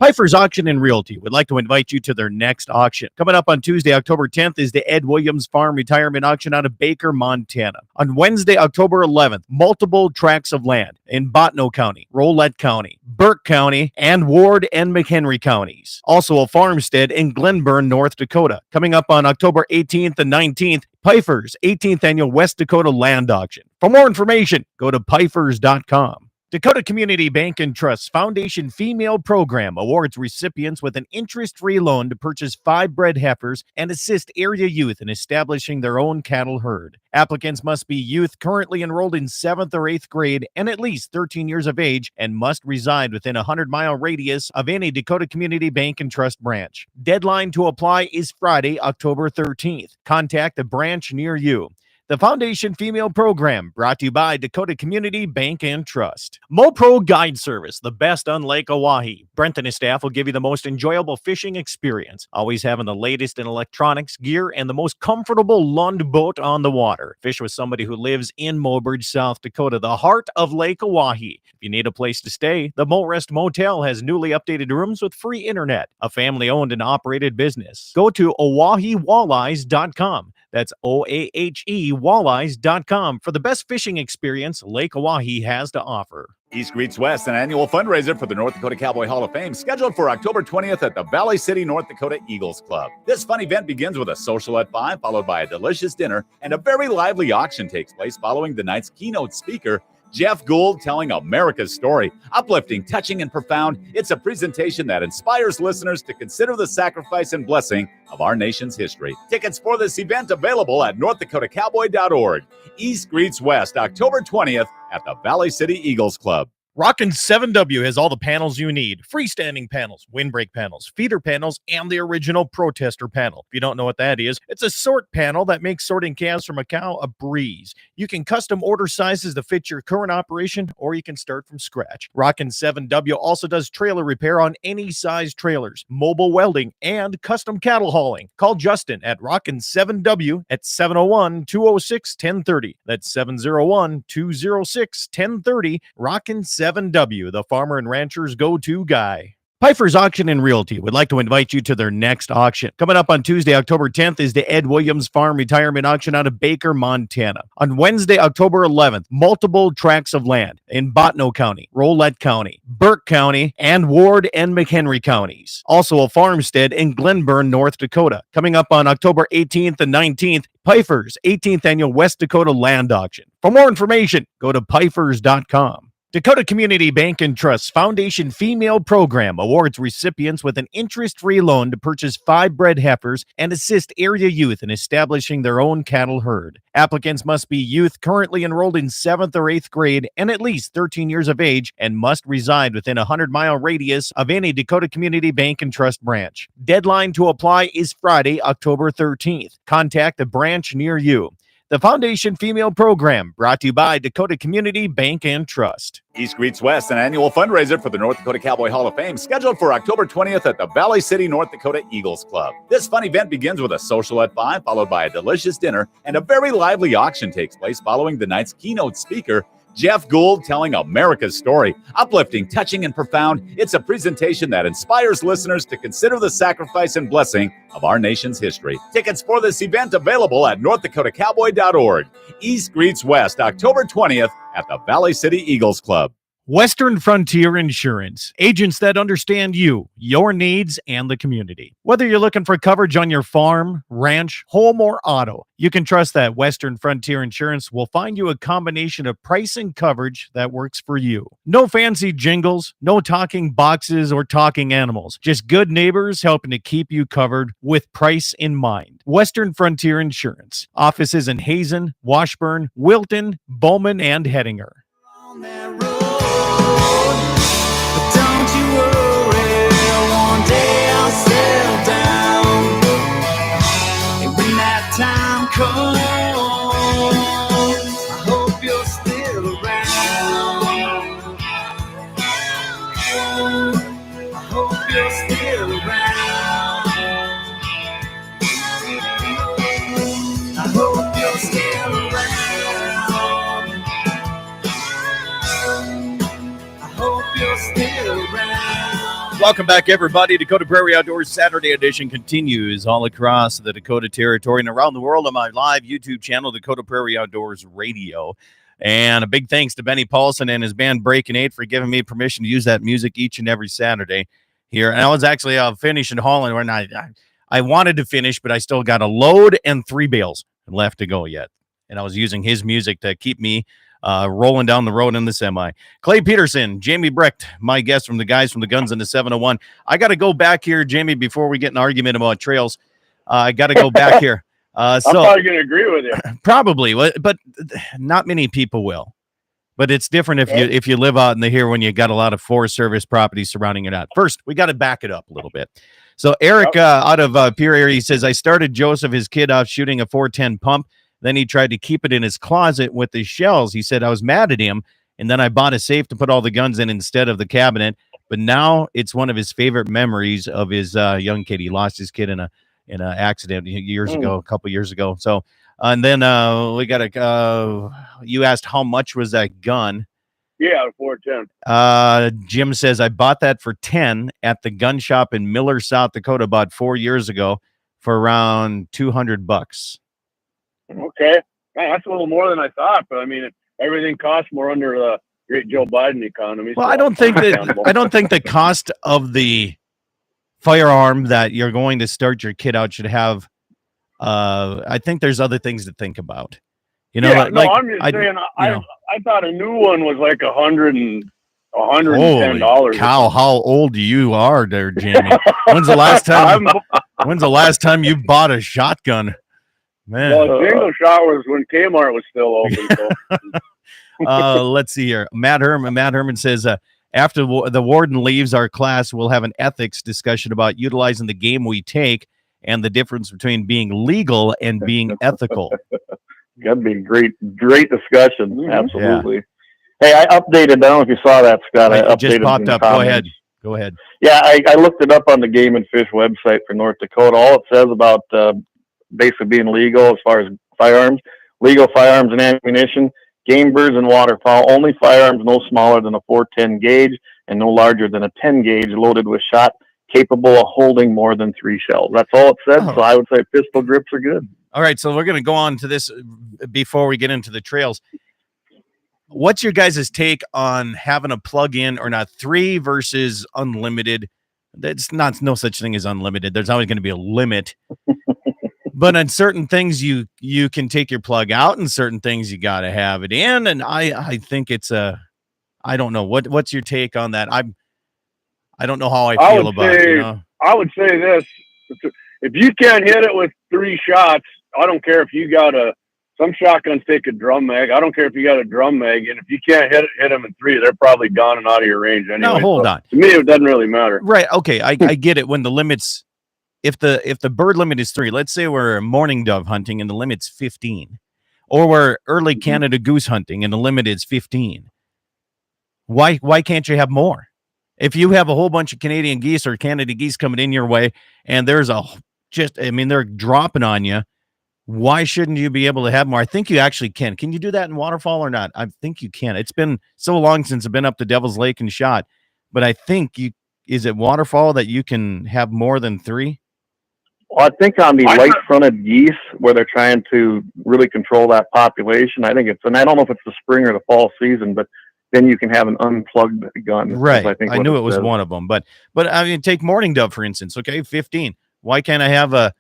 Pfeiffer's Auction and Realty would like to invite you to their next auction. Coming up on Tuesday, October 10th, is the Ed Williams Farm Retirement Auction out of Baker, Montana. On Wednesday, October 11th, multiple tracts of land in Bottineau County, Rolette County, Burke County, and Ward and McHenry counties. Also a farmstead in Glenburn, North Dakota. Coming up on October 18th and 19th, Pfeiffer's 18th Annual West Dakota Land Auction. For more information, go to pfeifers.com. Dakota Community Bank and Trust Foundation Female Program awards recipients with an interest-free loan to purchase 5 bred heifers and assist area youth in establishing their own cattle herd. Applicants must be youth currently enrolled in 7th or 8th grade and at least 13 years of age and must reside within a 100-mile radius of any Dakota Community Bank and Trust branch. Deadline to apply is Friday, October 13th. Contact a branch near you. The Foundation Female Program, brought to you by Dakota Community Bank and Trust. MoPro Guide Service, the best on Lake Oahe. Brent and his staff will give you the most enjoyable fishing experience, always having the latest in electronics, gear, and the most comfortable Lund boat on the water. Fish with somebody who lives in Mobridge, South Dakota, the heart of Lake Oahe. If you need a place to stay, the Morest Motel has newly updated rooms with free internet, a family-owned and operated business. Go to OaheWalleyes.com. That's OAHE Walleyes.com for the best fishing experience Lake Oahe has to offer. East Greets West, an annual fundraiser for the North Dakota Cowboy Hall of Fame, scheduled for October 20th at the Valley City, North Dakota Eagles Club. This fun event begins with a social at 5, followed by a delicious dinner, and a very lively auction takes place following the night's keynote speaker, Jeff Gould, telling America's story. Uplifting, touching, and profound, it's a presentation that inspires listeners to consider the sacrifice and blessing of our nation's history. Tickets for this event available at northdakotakowboy.org. East Greets West, October 20th at the Valley City Eagles Club. GunsN701 has all the panels you need. Freestanding panels, windbreak panels, feeder panels, and the original protester panel. If you don't know what that is, it's a sort panel that makes sorting calves from a cow a breeze. You can custom order sizes to fit your current operation, or you can start from scratch. GunsN701 also does trailer repair on any size trailers, mobile welding, and custom cattle hauling. Call Justin at GunsN701 at 701-206-1030. That's 701-206-1030. GunsN701, the farmer and rancher's go-to guy. Pfeiffer's Auction and Realty would like to invite you to their next auction. Coming up on Tuesday, October 10th, is the Ed Williams Farm Retirement Auction out of Baker, Montana. On Wednesday, October 11th, multiple tracts of land in Bottineau County, Rolette County, Burke County, and Ward and McHenry counties. Also a farmstead in Glenburn, North Dakota. Coming up on October 18th and 19th, Pfeiffer's 18th Annual West Dakota Land Auction. For more information, go to pfeifers.com. Dakota Community Bank and Trust Foundation Female Program awards recipients with an interest-free loan to purchase 5 bred heifers and assist area youth in establishing their own cattle herd. Applicants must be youth currently enrolled in 7th or 8th grade and at least 13 years of age and must reside within a 100-mile radius of any Dakota Community Bank and Trust branch. Deadline to apply is Friday, October 13th. Contact a branch near you. The Foundation Female Program, brought to you by Dakota Community Bank and Trust. East Greets West, an annual fundraiser for the North Dakota Cowboy Hall of Fame, scheduled for October 20th at the Valley City, North Dakota Eagles Club. This fun event begins with a social at 5, followed by a delicious dinner, and a very lively auction takes place following the night's keynote speaker, Jeff Gould, telling America's story. Uplifting, touching, and profound, it's a presentation that inspires listeners to consider the sacrifice and blessing of our nation's history. Tickets for this event available at northdakotakowboy.org. East Greets West, October 20th at the Valley City Eagles Club. Western Frontier Insurance, agents that understand you, your needs, and the community. Whether you're looking for coverage on your farm, ranch, home, or auto, you can trust that Western Frontier Insurance will find you a combination of price and coverage that works for you. No fancy jingles, no talking boxes or talking animals, just good neighbors helping to keep you covered with price in mind. Western Frontier Insurance. Offices in Hazen, Washburn, Wilton, Bowman, and Hettinger. On that road, but don't you worry, one day I'll settle down, and when that time comes, I hope you're still around. I hope you're still around. I hope you're still around. Welcome back, everybody. Dakota Prairie Outdoors Saturday edition continues all across the Dakota Territory and around the world on my live YouTube channel, Dakota Prairie Outdoors Radio. And a big thanks to Benny Paulson and his band Breaking 8 for giving me permission to use that music each and every Saturday here. And I was actually finishing hauling when I wanted to finish, but I still got a load and 3 bales left to go yet. And I was using his music to keep me rolling down the road in the semi. Clay Peterson, Jamie Brecht, my guest from the guys from the GunsN701. I got to go back here, Jamie, before we get an argument about trails. I got to go back here. I'm probably going to agree with you. Probably, but not many people will. But it's different if you live out in the here when you got a lot of Forest Service property surrounding it out. First, we got to back it up a little bit. So Eric out of Pierre area, he says, I started Joseph, his kid, off shooting a 410 pump. Then he tried to keep it in his closet with his shells. He said, I was mad at him. And then I bought a safe to put all the guns in instead of the cabinet. But now it's one of his favorite memories of his young kid. He lost his kid in an accident a couple years ago. So, and then we got you asked how much was that gun? Yeah, 410. Jim says, I bought that for 10 at the gun shop in Miller, South Dakota, about 4 years ago for around $200. Okay. Man, that's a little more than I thought, but I mean, everything costs more under the great Joe Biden economy. Well, so I don't think the cost of the firearm that you're going to start your kid out should have, I think there's other things to think about. You know, I'm just saying, I thought a new one was like $110. Holy cow, how old you are there, Jamie. When's the last time you bought a shotgun? Man. Well, a single shot was when Kmart was still open. So. Let's see here. Matt Herman says, after the warden leaves our class, we'll have an ethics discussion about utilizing the game we take and the difference between being legal and being ethical. That'd be great discussion. Mm-hmm. Absolutely. Yeah. Hey, I updated. I don't know if you saw that, Scott. I updated. Just popped up. Comments. Go ahead. Yeah, I looked it up on the Game and Fish website for North Dakota. All it says about basically being legal as far as firearms, legal firearms and ammunition, game birds and waterfowl. Only firearms no smaller than a 410 gauge and no larger than a 10 gauge, loaded with shot capable of holding more than 3 shells. That's all it said. So I would say pistol grips are good. All right, so we're going to go on to this before we get into the trails. What's your guys' take on having a plug-in or not? 3 versus unlimited? That's no such thing as unlimited. There's always going to be a limit. But on certain things, you can take your plug out, and certain things you got to have it in. And I think it's I don't know. What's your take on that? I don't know how I feel about it. You know? I would say this: if you can't hit it with 3 shots, I don't care if you got some shotguns take a drum mag. I don't care if you got a drum mag, and if you can't hit them in 3, they're probably gone and out of your range anyway. No, hold on. To me, it doesn't really matter. Right? Okay, I get it. When the limits, if the bird limit is 3, let's say we're morning dove hunting and the limit's 15, or we're early Canada goose hunting and the limit is 15. Why can't you have more? If you have a whole bunch of Canadian geese or Canada geese coming in your way, and there's they're dropping on you. Why shouldn't you be able to have more? I think you actually can. Can you do that in waterfall or not? I think you can. It's been so long since I've been up to Devil's Lake and shot, but I think is it waterfall that you can have more than 3? Well, I think on the light-fronted geese, where they're trying to really control that population, I think and I don't know if it's the spring or the fall season, but then you can have an unplugged gun. Right. I knew it was one of them, but I mean, take morning dove, for instance. Okay. 15. Why can't I have an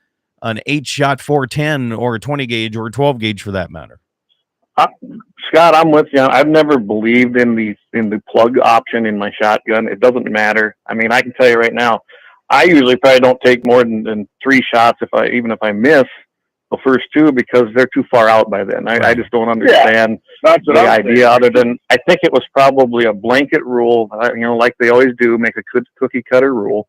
8-shot 410 or a 20 gauge or a 12 gauge for that matter? Scott, I'm with you. I've never believed in the plug option in my shotgun. It doesn't matter. I mean, I can tell you right now, I usually probably don't take more than 3 shots even if I miss the first 2, because they're too far out by then. I just don't understand the idea, other than I think it was probably a blanket rule, like they always do, make a cookie cutter rule,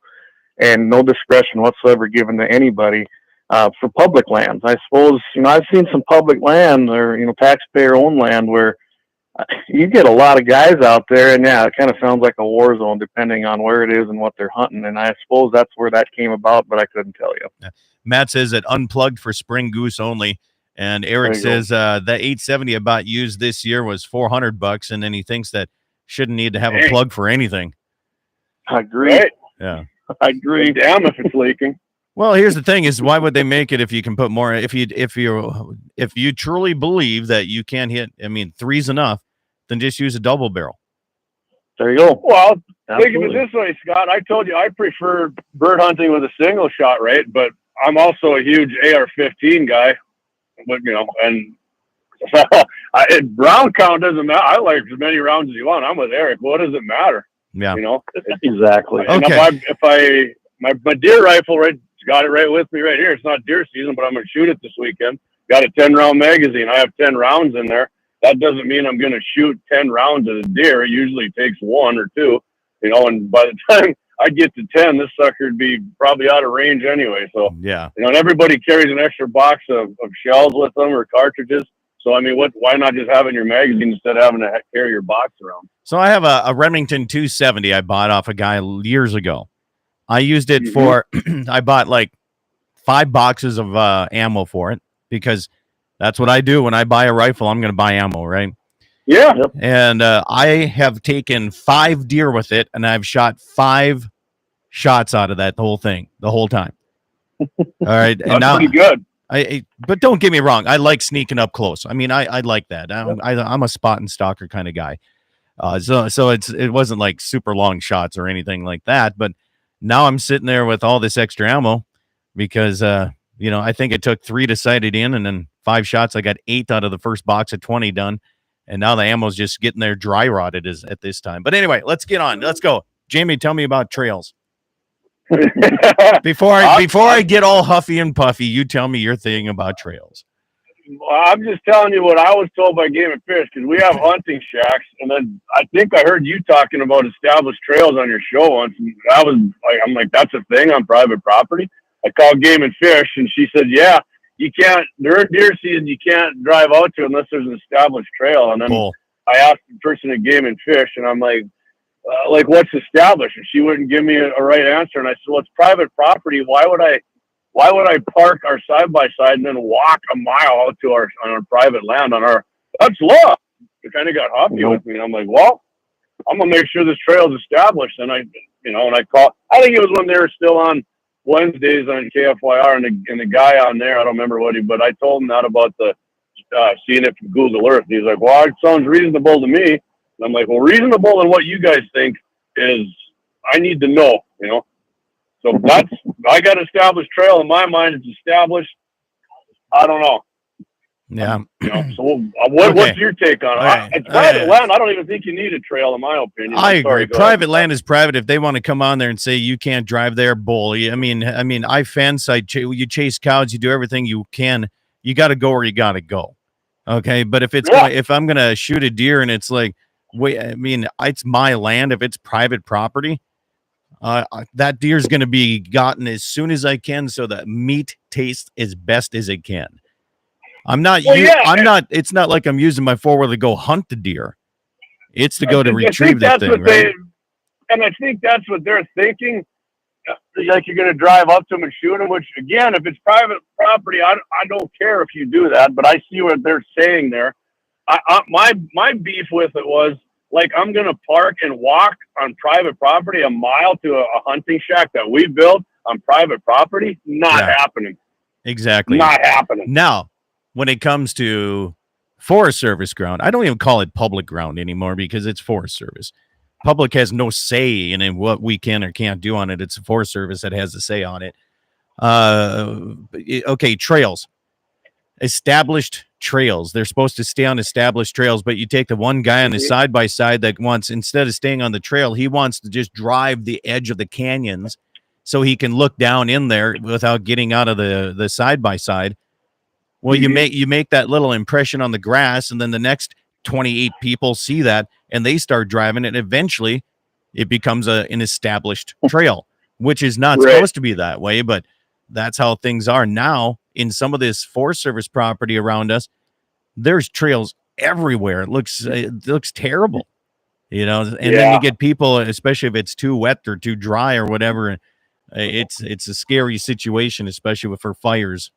and no discretion whatsoever given to anybody for public lands. I suppose, I've seen some public land or, taxpayer owned land where you get a lot of guys out there, and it kind of sounds like a war zone depending on where it is and what they're hunting. And I suppose that's where that came about, but I couldn't tell you. Yeah. Matt says that unplugged for spring goose only. And Eric says that 870 I bought used this year was $400, and then he thinks that shouldn't need to have a plug for anything. I agree. Right. Yeah, I agree. Damn if it's leaking. Well, here's the thing: is why would they make it if you can put more? If you truly believe that you can't hit, 3's enough, then just use a double barrel. There you go. Well, think of it this way, Scott. I told you I prefer bird hunting with a single shot, right? But I'm also a huge AR-15 guy. But and round count doesn't matter. I like as many rounds as you want. I'm with Eric. What does it matter? Yeah, exactly. And if my deer rifle got it right with me right here. It's not deer season, but I'm going to shoot it this weekend. Got a 10-round magazine. I have 10 rounds in there. That doesn't mean I'm going to shoot 10 rounds at a deer. It usually takes 1 or 2, and by the time I'd get to 10, this sucker would be probably out of range anyway. So, yeah. And everybody carries an extra box of shells with them or cartridges. So, I mean, why not just have it in your magazine instead of having to carry your box around? So I have a Remington 270 I bought off a guy years ago. I used it for, I bought like 5 boxes of ammo for it because that's what I do when I buy a rifle. I'm going to buy ammo, right? Yeah. And I have taken 5 deer with it, and I've shot 5 shots out of that whole thing the whole time. All right. And that's now, pretty good. But don't get me wrong. I like sneaking up close. I mean, I like that. I'm a spot and stalker kind of guy. So it wasn't like super long shots or anything like that. But now I'm sitting there with all this extra ammo because, I think it took 3 to sight it in, and then 5 shots. I got 8 out of the first box of 20 done. And now the ammo's just getting there dry rotted at this time. But anyway, let's get on. Let's go. Jamie, tell me about trails. Before I get all huffy and puffy, you tell me your thing about trails. Well, I'm just telling you what I was told by Game and Fish, because we have hunting shacks, and then I think I heard you talking about established trails on your show once, and I'm like, that's a thing on private property? I called Game and Fish, and she said, yeah, you can't, during deer season, you can't drive out to unless there's an established trail. And then I asked the person at Game and Fish, and I'm like, what's established? And she wouldn't give me a right answer. And I said, well, it's private property. Why would I park our side by side and then walk a mile out to on our private land that's law. It kind of got huffy with me. And I'm like, well, I'm gonna make sure this trail is established. And I call. I think it was when they were still on Wednesdays on KFYR, and the guy on there, I don't remember but I told him that about the seeing it from Google Earth. He's like, well, it sounds reasonable to me. And I'm like, well, reasonable and what you guys think is, I need to know, So I got established trail in my mind. It's established. I don't know. Yeah. So what's your take on it? Right. It's private land. I don't even think you need a trail, in my opinion. I agree. Private land is private. If they want to come on there and say you can't drive there, bull. I mean, I fence. You chase cows. You do everything you can. You got to go where you got to go. Okay, but if if I'm gonna shoot a deer and it's like, it's my land. If it's private property, that deer's going to be gotten as soon as I can, so that meat tastes as best as it can. It's not like I'm using my 4-wheeler to go hunt the deer. It's to go to retrieve that thing, right? And I think that's what they're thinking. Like you're going to drive up to them and shoot them, which again, if it's private property, I don't care if you do that, but I see what they're saying there. My beef with it was, like, I'm going to park and walk on private property a mile to a hunting shack that we built on private property. Not happening. Exactly. Not happening. Now, when it comes to Forest Service ground, I don't even call it public ground anymore because it's Forest Service. Public has no say in what we can or can't do on it. It's the Forest Service that has the say on it. Okay, trails. Established trails. They're supposed to stay on established trails, but you take the one guy on his side-by-side that wants, instead of staying on the trail, he wants to just drive the edge of the canyons so he can look down in there without getting out of the side-by-side. Well, you make that little impression on the grass, and then the next 28 people see that, and they start driving it, and eventually it becomes an established trail, which is not supposed to be that way, but that's how things are now. In some of this Forest Service property around us, there's trails everywhere. It looks terrible, and then you get people, especially if it's too wet or too dry or whatever. It's a scary situation, especially for fires.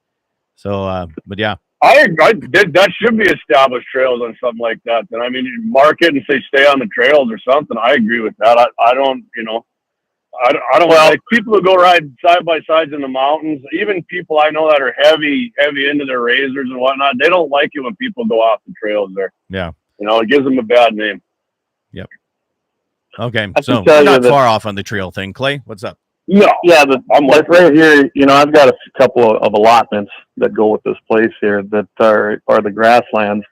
So, but yeah. That should be established trails on something like that. Then, you mark it and say stay on the trails or something. I agree with that. I don't like people who go ride side by sides in the mountains. Even people I know that are heavy into their razors and whatnot, they don't like it when people go off the trails there. Yeah. It gives them a bad name. Yep. Okay. So we're not far off on the trail thing. Clay, what's up? No. Yeah. I'm like right here, I've got a couple of allotments that go with this place here that are the grasslands.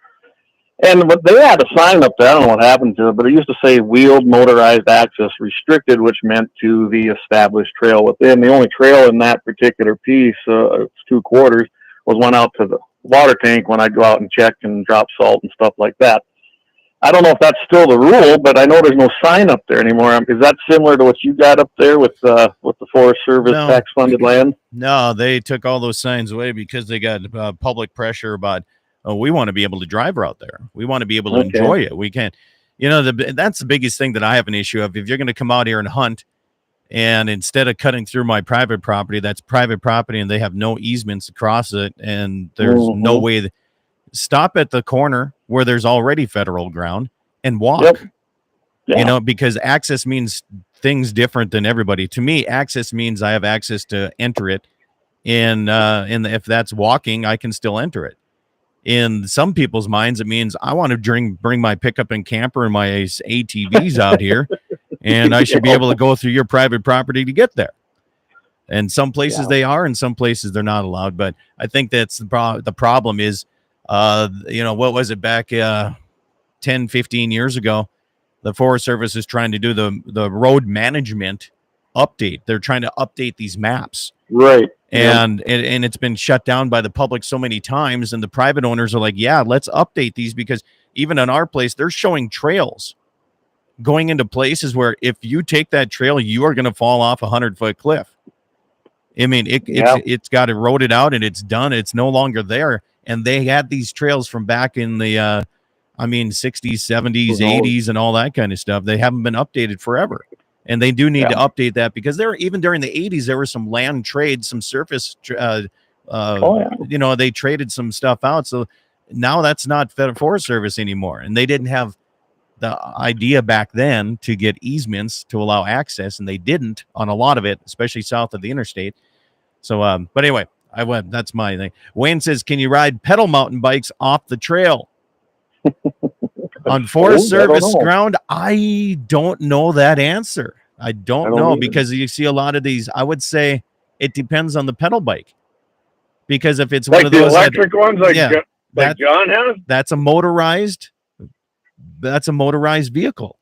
But they had a sign up there. I don't know what happened to it, but it used to say wheeled motorized access restricted, which meant to the established trail within. The only trail in that particular piece, it's 2 quarters, was one out to the water tank when I'd go out and check and drop salt and stuff like that. I don't know if that's still the rule, but I know there's no sign up there anymore. Is that similar to what you got up there with the Forest Service tax funded land? No, they took all those signs away because they got public pressure about, oh, we want to be able to drive out there. We want to be able to enjoy it. We can't, that's the biggest thing that I have an issue of. If you're going to come out here and hunt, and instead of cutting through my private property, that's private property, and they have no easements across it, and there's no way that, stop at the corner where there's already federal ground and walk. Yep. Yeah. Because access means things different than everybody. To me, access means I have access to enter it. If that's walking, I can still enter it. In some people's minds, it means I want to bring my pickup and camper and my ATVs out here, and I should be able to go through your private property to get there. And some places they are, and some places they're not allowed. But I think that's the problem is, what was it back 10, 15 years ago? The Forest Service is trying to do the road management update. They're trying to update these maps. Right. And it's been shut down by the public so many times. And the private owners are like, yeah, let's update these, because even in our place, they're showing trails going into places where if you take that trail, you are going to fall off a 100-foot cliff. I mean, it's got eroded out and it's done. It's no longer there. And they had these trails from back in the, 60s, 70s, 80s, and all that kind of stuff. They haven't been updated forever. And they do need to update that, because even during the 80s, there were some land trades, some surface, they traded some stuff out. So now that's not Federal Forest Service anymore. And they didn't have the idea back then to get easements to allow access, and they didn't on a lot of it, especially south of the interstate. So, but anyway, that's my thing. Wayne says, can you ride pedal mountain bikes off the trail on Forest Service ground? I don't know that answer. I don't know, because you see a lot of these. I would say it depends on the pedal bike, because if it's one of those electric ones, like John has, that's a motorized vehicle.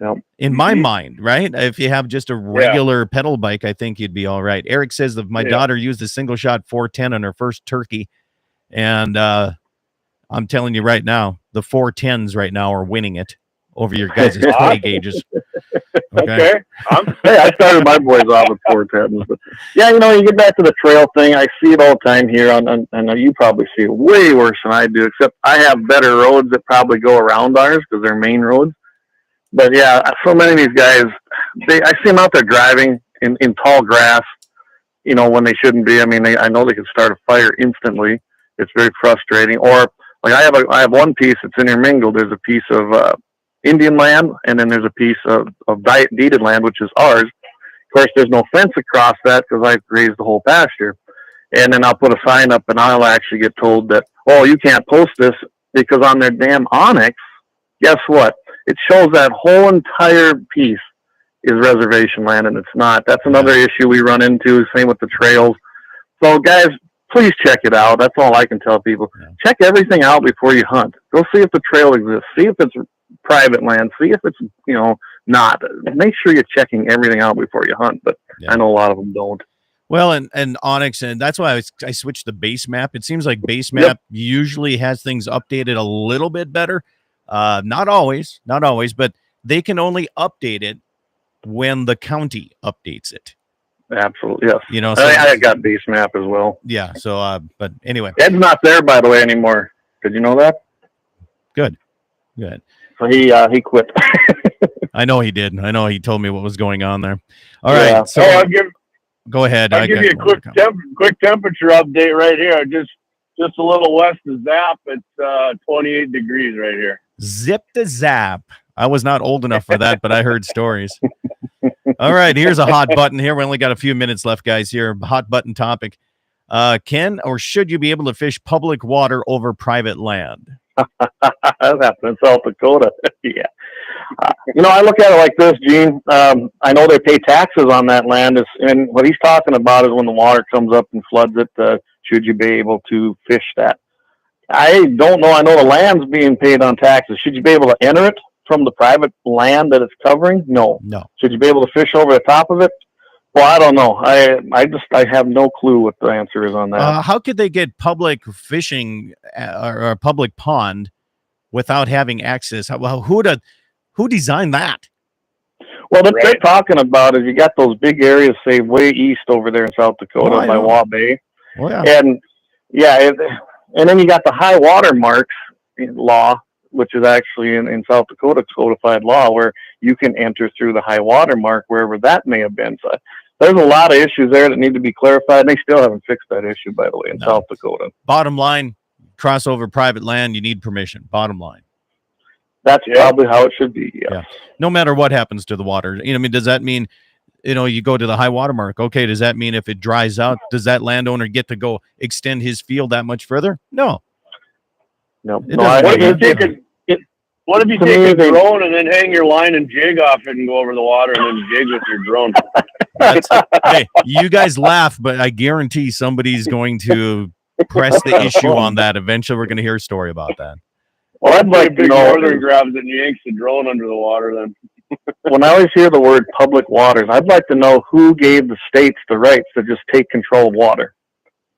Yep. In my mind, right? If you have just a regular pedal bike, I think you'd be all right. Eric says that my daughter used a single shot 410 on her first turkey. And I'm telling you right now, the 410s right now are winning it over your guys' 20 gauges. Okay. I started my boys off with 410s. But you get back to the trail thing. I see it all the time here. And you probably see it way worse than I do, except I have better roads that probably go around ours because they're main roads. But so many of these guys, I see them out there driving in tall grass, when they shouldn't be. I mean, I know they can start a fire instantly. It's very frustrating. Or like I have one piece that's intermingled. There's a piece of Indian land, and then there's a piece of deeded land, which is ours. Of course, there's no fence across that because I've grazed the whole pasture. And then I'll put a sign up, and I'll actually get told that, oh, you can't post this, because on their damn Onyx, guess what? It shows that whole entire piece is reservation land, and it's not. That's another issue we run into. Same with the trails. So, guys, please check it out. That's all I can tell people. Yeah. Check everything out before you hunt. Go see if the trail exists. See if it's private land. See if it's, not. Make sure you're checking everything out before you hunt, but I know a lot of them don't. Well, and Onyx, and that's why I switched to base map. It seems like base map usually has things updated a little bit better. Not always, but they can only update it when the county updates it. Absolutely, yes. So I got base map as well. Yeah. So, but anyway, Ed's not there, by the way, anymore. Did you know that? Good. So he quit. I know he did. I know he told me what was going on there. All right. So go ahead. I'll give you a quick temperature update right here. Just a little west of Zap. It's 28 degrees right here. Zip to zap. I was not old enough for that, but I heard stories. All right, here's a hot button here. We only got a few minutes left, guys. Here, hot button topic. Can or should you be able to fish public water over private land? That's in South Dakota. Yeah. I look at it like this, Gene. I know they pay taxes on that land. And what he's talking about is when the water comes up and floods it, should you be able to fish that? I don't know. I know the land's being paid on taxes. Should you be able to enter it from the private land that it's covering? No. Should you be able to fish over the top of it? Well, I don't know. I have no clue what the answer is on that. How could they get public fishing or a public pond without having access. Well, who designed that? Well, what they're talking about is you got those big areas, say, way east over there in South Dakota by Waugh Bay. Oh, yeah. And, and then you got the high water marks law, which is actually in South Dakota codified law, where you can enter through the high water mark wherever that may have been. So there's a lot of issues there that need to be clarified, and they still haven't fixed that issue, by the way, in South Dakota. Bottom line, cross over private land, you need permission. Bottom line. That's probably how it should be. Yeah. No matter what happens to the water. You know, I mean, does that mean, you go to the high water mark? Okay. Does that mean if it dries out, does that landowner get to go extend his field that much further? No. No. What if you take a drone and then hang your line and jig off it and go over the water and then jig with your drone? Hey, you guys laugh, but I guarantee somebody's going to press the issue on that. Eventually, we're going to hear a story about that. Well, I'd like to know. Northern grabs it and yanks the drone under the water. Then, when I always hear the word public waters, I'd like to know who gave the states the rights to just take control of water.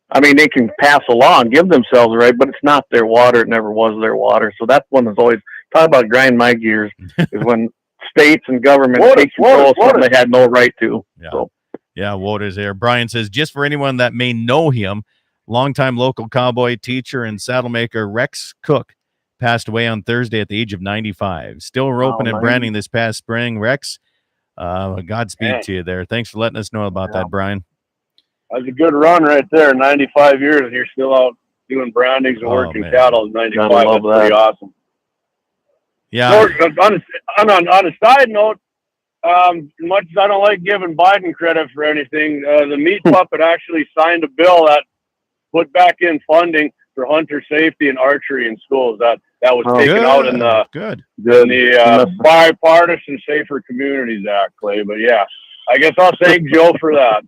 I mean, they can pass a law and give themselves the right, but it's not their water. It never was their water. So that's one that's always talk about grind my gears is when states and government take control of something they had no right to. Yeah, Waters there. Brian says, just for anyone that may know him, longtime local cowboy, teacher, and saddle maker Rex Cook passed away on Thursday at the age of 95. Still roping and branding this past spring. Rex, Godspeed to you there. Thanks for letting us know about that, Brian. That's a good run right there. 95 years, and you're still out doing brandings and working cattle. 95, that's pretty awesome. Yeah. On a side note, much as I don't like giving Biden credit for anything, the meat puppet actually signed a bill that put back in funding for hunter safety and archery in schools. That was taken out in the Bipartisan Safer Communities Act, Clay. But yeah, I guess I'll thank Joe for that.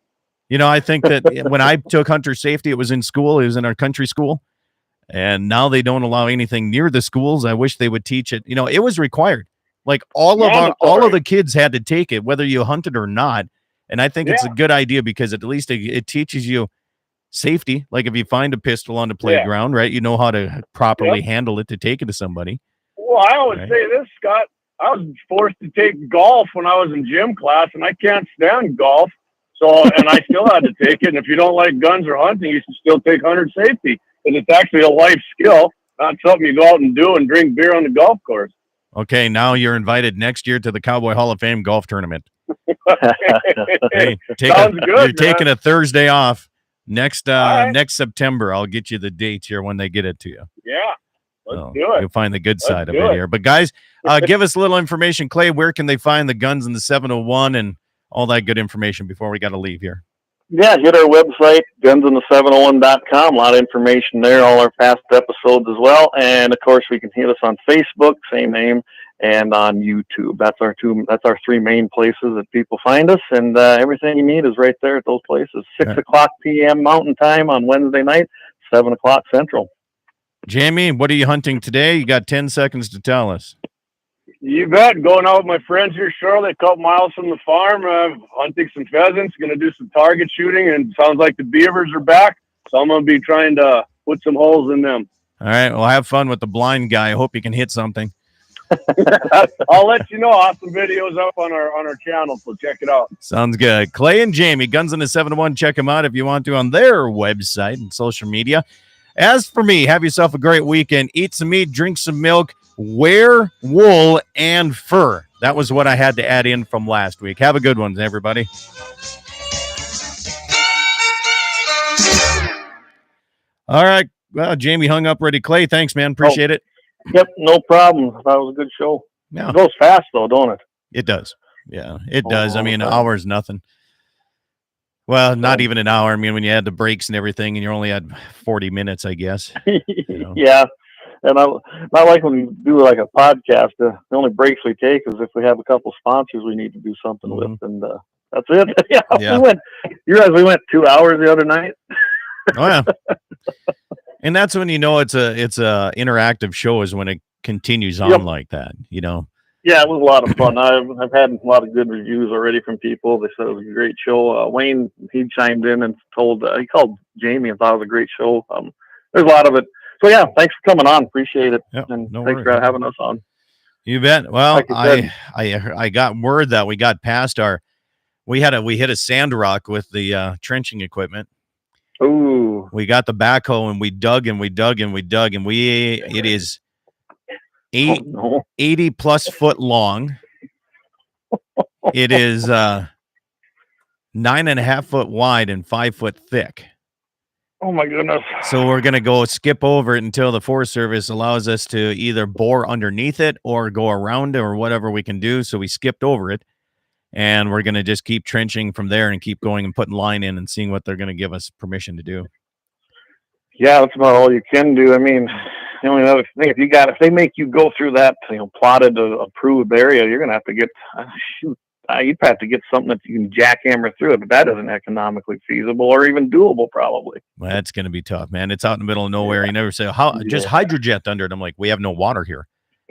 I think that when I took hunter safety, it was in school. It was in our country school. And now they don't allow anything near the schools. I wish they would teach it. It was required. Like all of the kids had to take it, whether you hunted or not. And I think it's a good idea because at least it teaches you safety. Like if you find a pistol on the playground, right? You know how to properly handle it to take it to somebody. Well, I always say this, Scott. I was forced to take golf when I was in gym class, and I can't stand golf. So, and I still had to take it. And if you don't like guns or hunting, you should still take hunter safety. And it's actually a life skill, not something you go out and do and drink beer on the golf course. Okay, now you're invited next year to the Cowboy Hall of Fame golf tournament. Hey, you're taking a Thursday off next September. I'll get you the dates here when they get it to you. Yeah, let's do it. You'll find the good side of it here. But guys, give us a little information. Clay, where can they find the Guns in the 701 and all that good information before we got to leave here? Yeah, hit our website, GunsN701.com. A lot of information there, all our past episodes as well. And of course, we can hit us on Facebook, same name, and on YouTube. That's our three main places that people find us. And everything you need is right there at those places. 6:00 p.m. Mountain Time on Wednesday night, 7:00 Central. Jamie, what are you hunting today? You got 10 seconds to tell us. You bet. Going out with my friends here shortly, a couple miles from the farm, hunting some pheasants, going to do some target shooting, and it sounds like the beavers are back, so I'm going to be trying to put some holes in them. All right, well, have fun with the blind guy. I hope you can hit something. I'll let you know. Awesome videos up on our channel, so check it out. Sounds good. Clay and Jamie, Guns in the 701, check them out if you want to on their website and social media. As for me, have yourself a great weekend. Eat some meat, drink some milk, wear wool and fur. That was what I had to add in from last week. Have a good one, everybody. All right. Well, Jamie hung up ready. Clay, thanks, man. Appreciate it. Yep, no problem. That was a good show. Yeah. It goes fast, though, don't it? It does. Yeah, it does. I mean, an hour is nothing. Well, not even an hour. I mean, when you add the breaks and everything, and you only had 40 minutes, I guess. Yeah. And I like when we do like a podcast, the only breaks we take is if we have a couple sponsors we need to do something with. And that's it. Yeah. We went 2 hours the other night. Oh, yeah. And that's when you know it's a interactive show is when it continues on like that, Yeah, it was a lot of fun. I've had a lot of good reviews already from people. They said it was a great show. Wayne, he chimed in and he called Jamie and thought it was a great show. There's a lot of it. So yeah, thanks for coming on. Appreciate it. Yep, And no thanks worries. for having us on. You bet. Well, Like I I got word that we got past we hit a sand rock with the trenching equipment. Ooh. We got the backhoe and we dug and we dug and we dug and it is 80 plus foot long. It is 9.5 foot wide and 5 foot thick. Oh my goodness. So we're going to go skip over it until the Forest Service allows us to either bore underneath it or go around it or whatever we can do. So we skipped over it, and we're going to just keep trenching from there and keep going and putting line in and seeing what they're going to give us permission to do. Yeah, that's about all you can do. I mean, the only other thing, if they make you go through that, plotted approved area, you're going to have to get, you'd have to get something that you can jackhammer through it, but that isn't economically feasible or even doable, probably. Well, that's going to be tough, man. It's out in the middle of nowhere. You never say, just hydrojet under it. I'm like, we have no water here.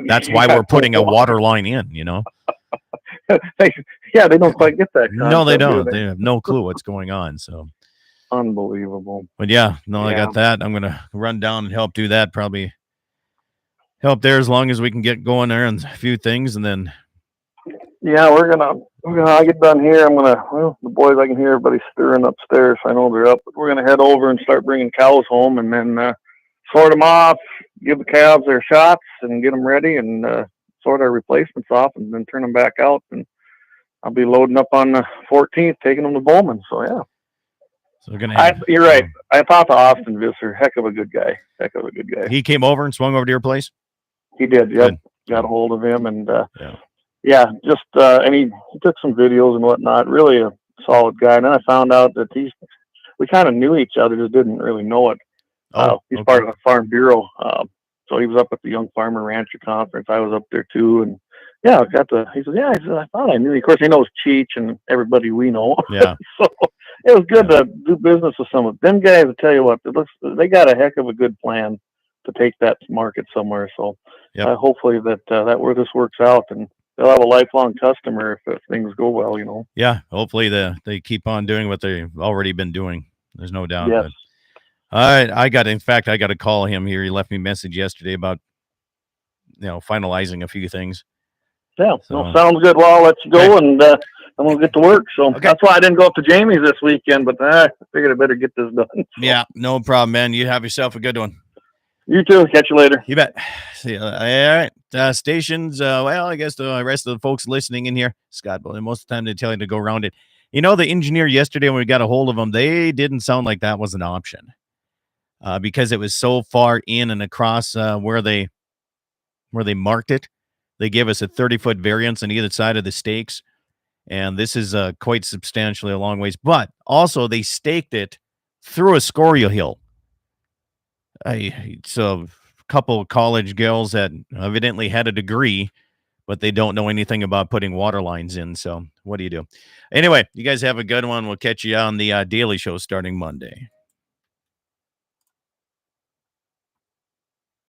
That's why we're putting a water line in, They don't quite get that concept. No, they don't. They have no clue what's going on, so. Unbelievable. But I got that. I'm going to run down and help do that, probably help there as long as we can get going there on a few things, and then. Yeah, I get done here. The boys, I can hear everybody stirring upstairs. So I know they're up, but we're going to head over and start bringing cows home and then sort them off, give the calves their shots and get them ready and sort our replacements off and then turn them back out. And I'll be loading up on the 14th, taking them to Bowman. So, yeah. So we're gonna you're right. I talked to Austin Visser. Heck of a good guy. He came over and swung over to your place? He did, yep. Good. Got a hold of him and and he took some videos and whatnot. Really a solid guy. And then I found out that we kind of knew each other, just didn't really know it. He's part of the Farm Bureau. So he was up at the Young Farmer Rancher Conference. I was up there too. And he said, I thought I knew. Of course, he knows Cheech and everybody we know. Yeah. So it was good to do business with some of them guys. I tell you what, they got a heck of a good plan to take that to market somewhere. So hopefully that where this works out and they'll have a lifelong customer if things go well, Yeah, hopefully they keep on doing what they've already been doing. There's no doubt. Yes. But I got to call him here. He left me a message yesterday about finalizing a few things. Yeah, sounds good. Well, I'll let you go and I'm gonna get to work. So that's why I didn't go up to Jamie's this weekend, but I figured I better get this done. So. Yeah, no problem, man. You have yourself a good one. You too. Catch you later. You bet. See you. All right. Stations. Well, I guess the rest of the folks listening in here, Scott, but most of the time they tell you to go around it. The engineer yesterday when we got a hold of them, they didn't sound like that was an option because it was so far in and across where they marked it. They gave us a 30-foot variance on either side of the stakes, and this is quite substantially a long ways. But also they staked it through a scoria hill. So a couple of college girls that evidently had a degree, but they don't know anything about putting water lines in. So what do you do? Anyway, you guys have a good one. We'll catch you on the Daily Show starting Monday.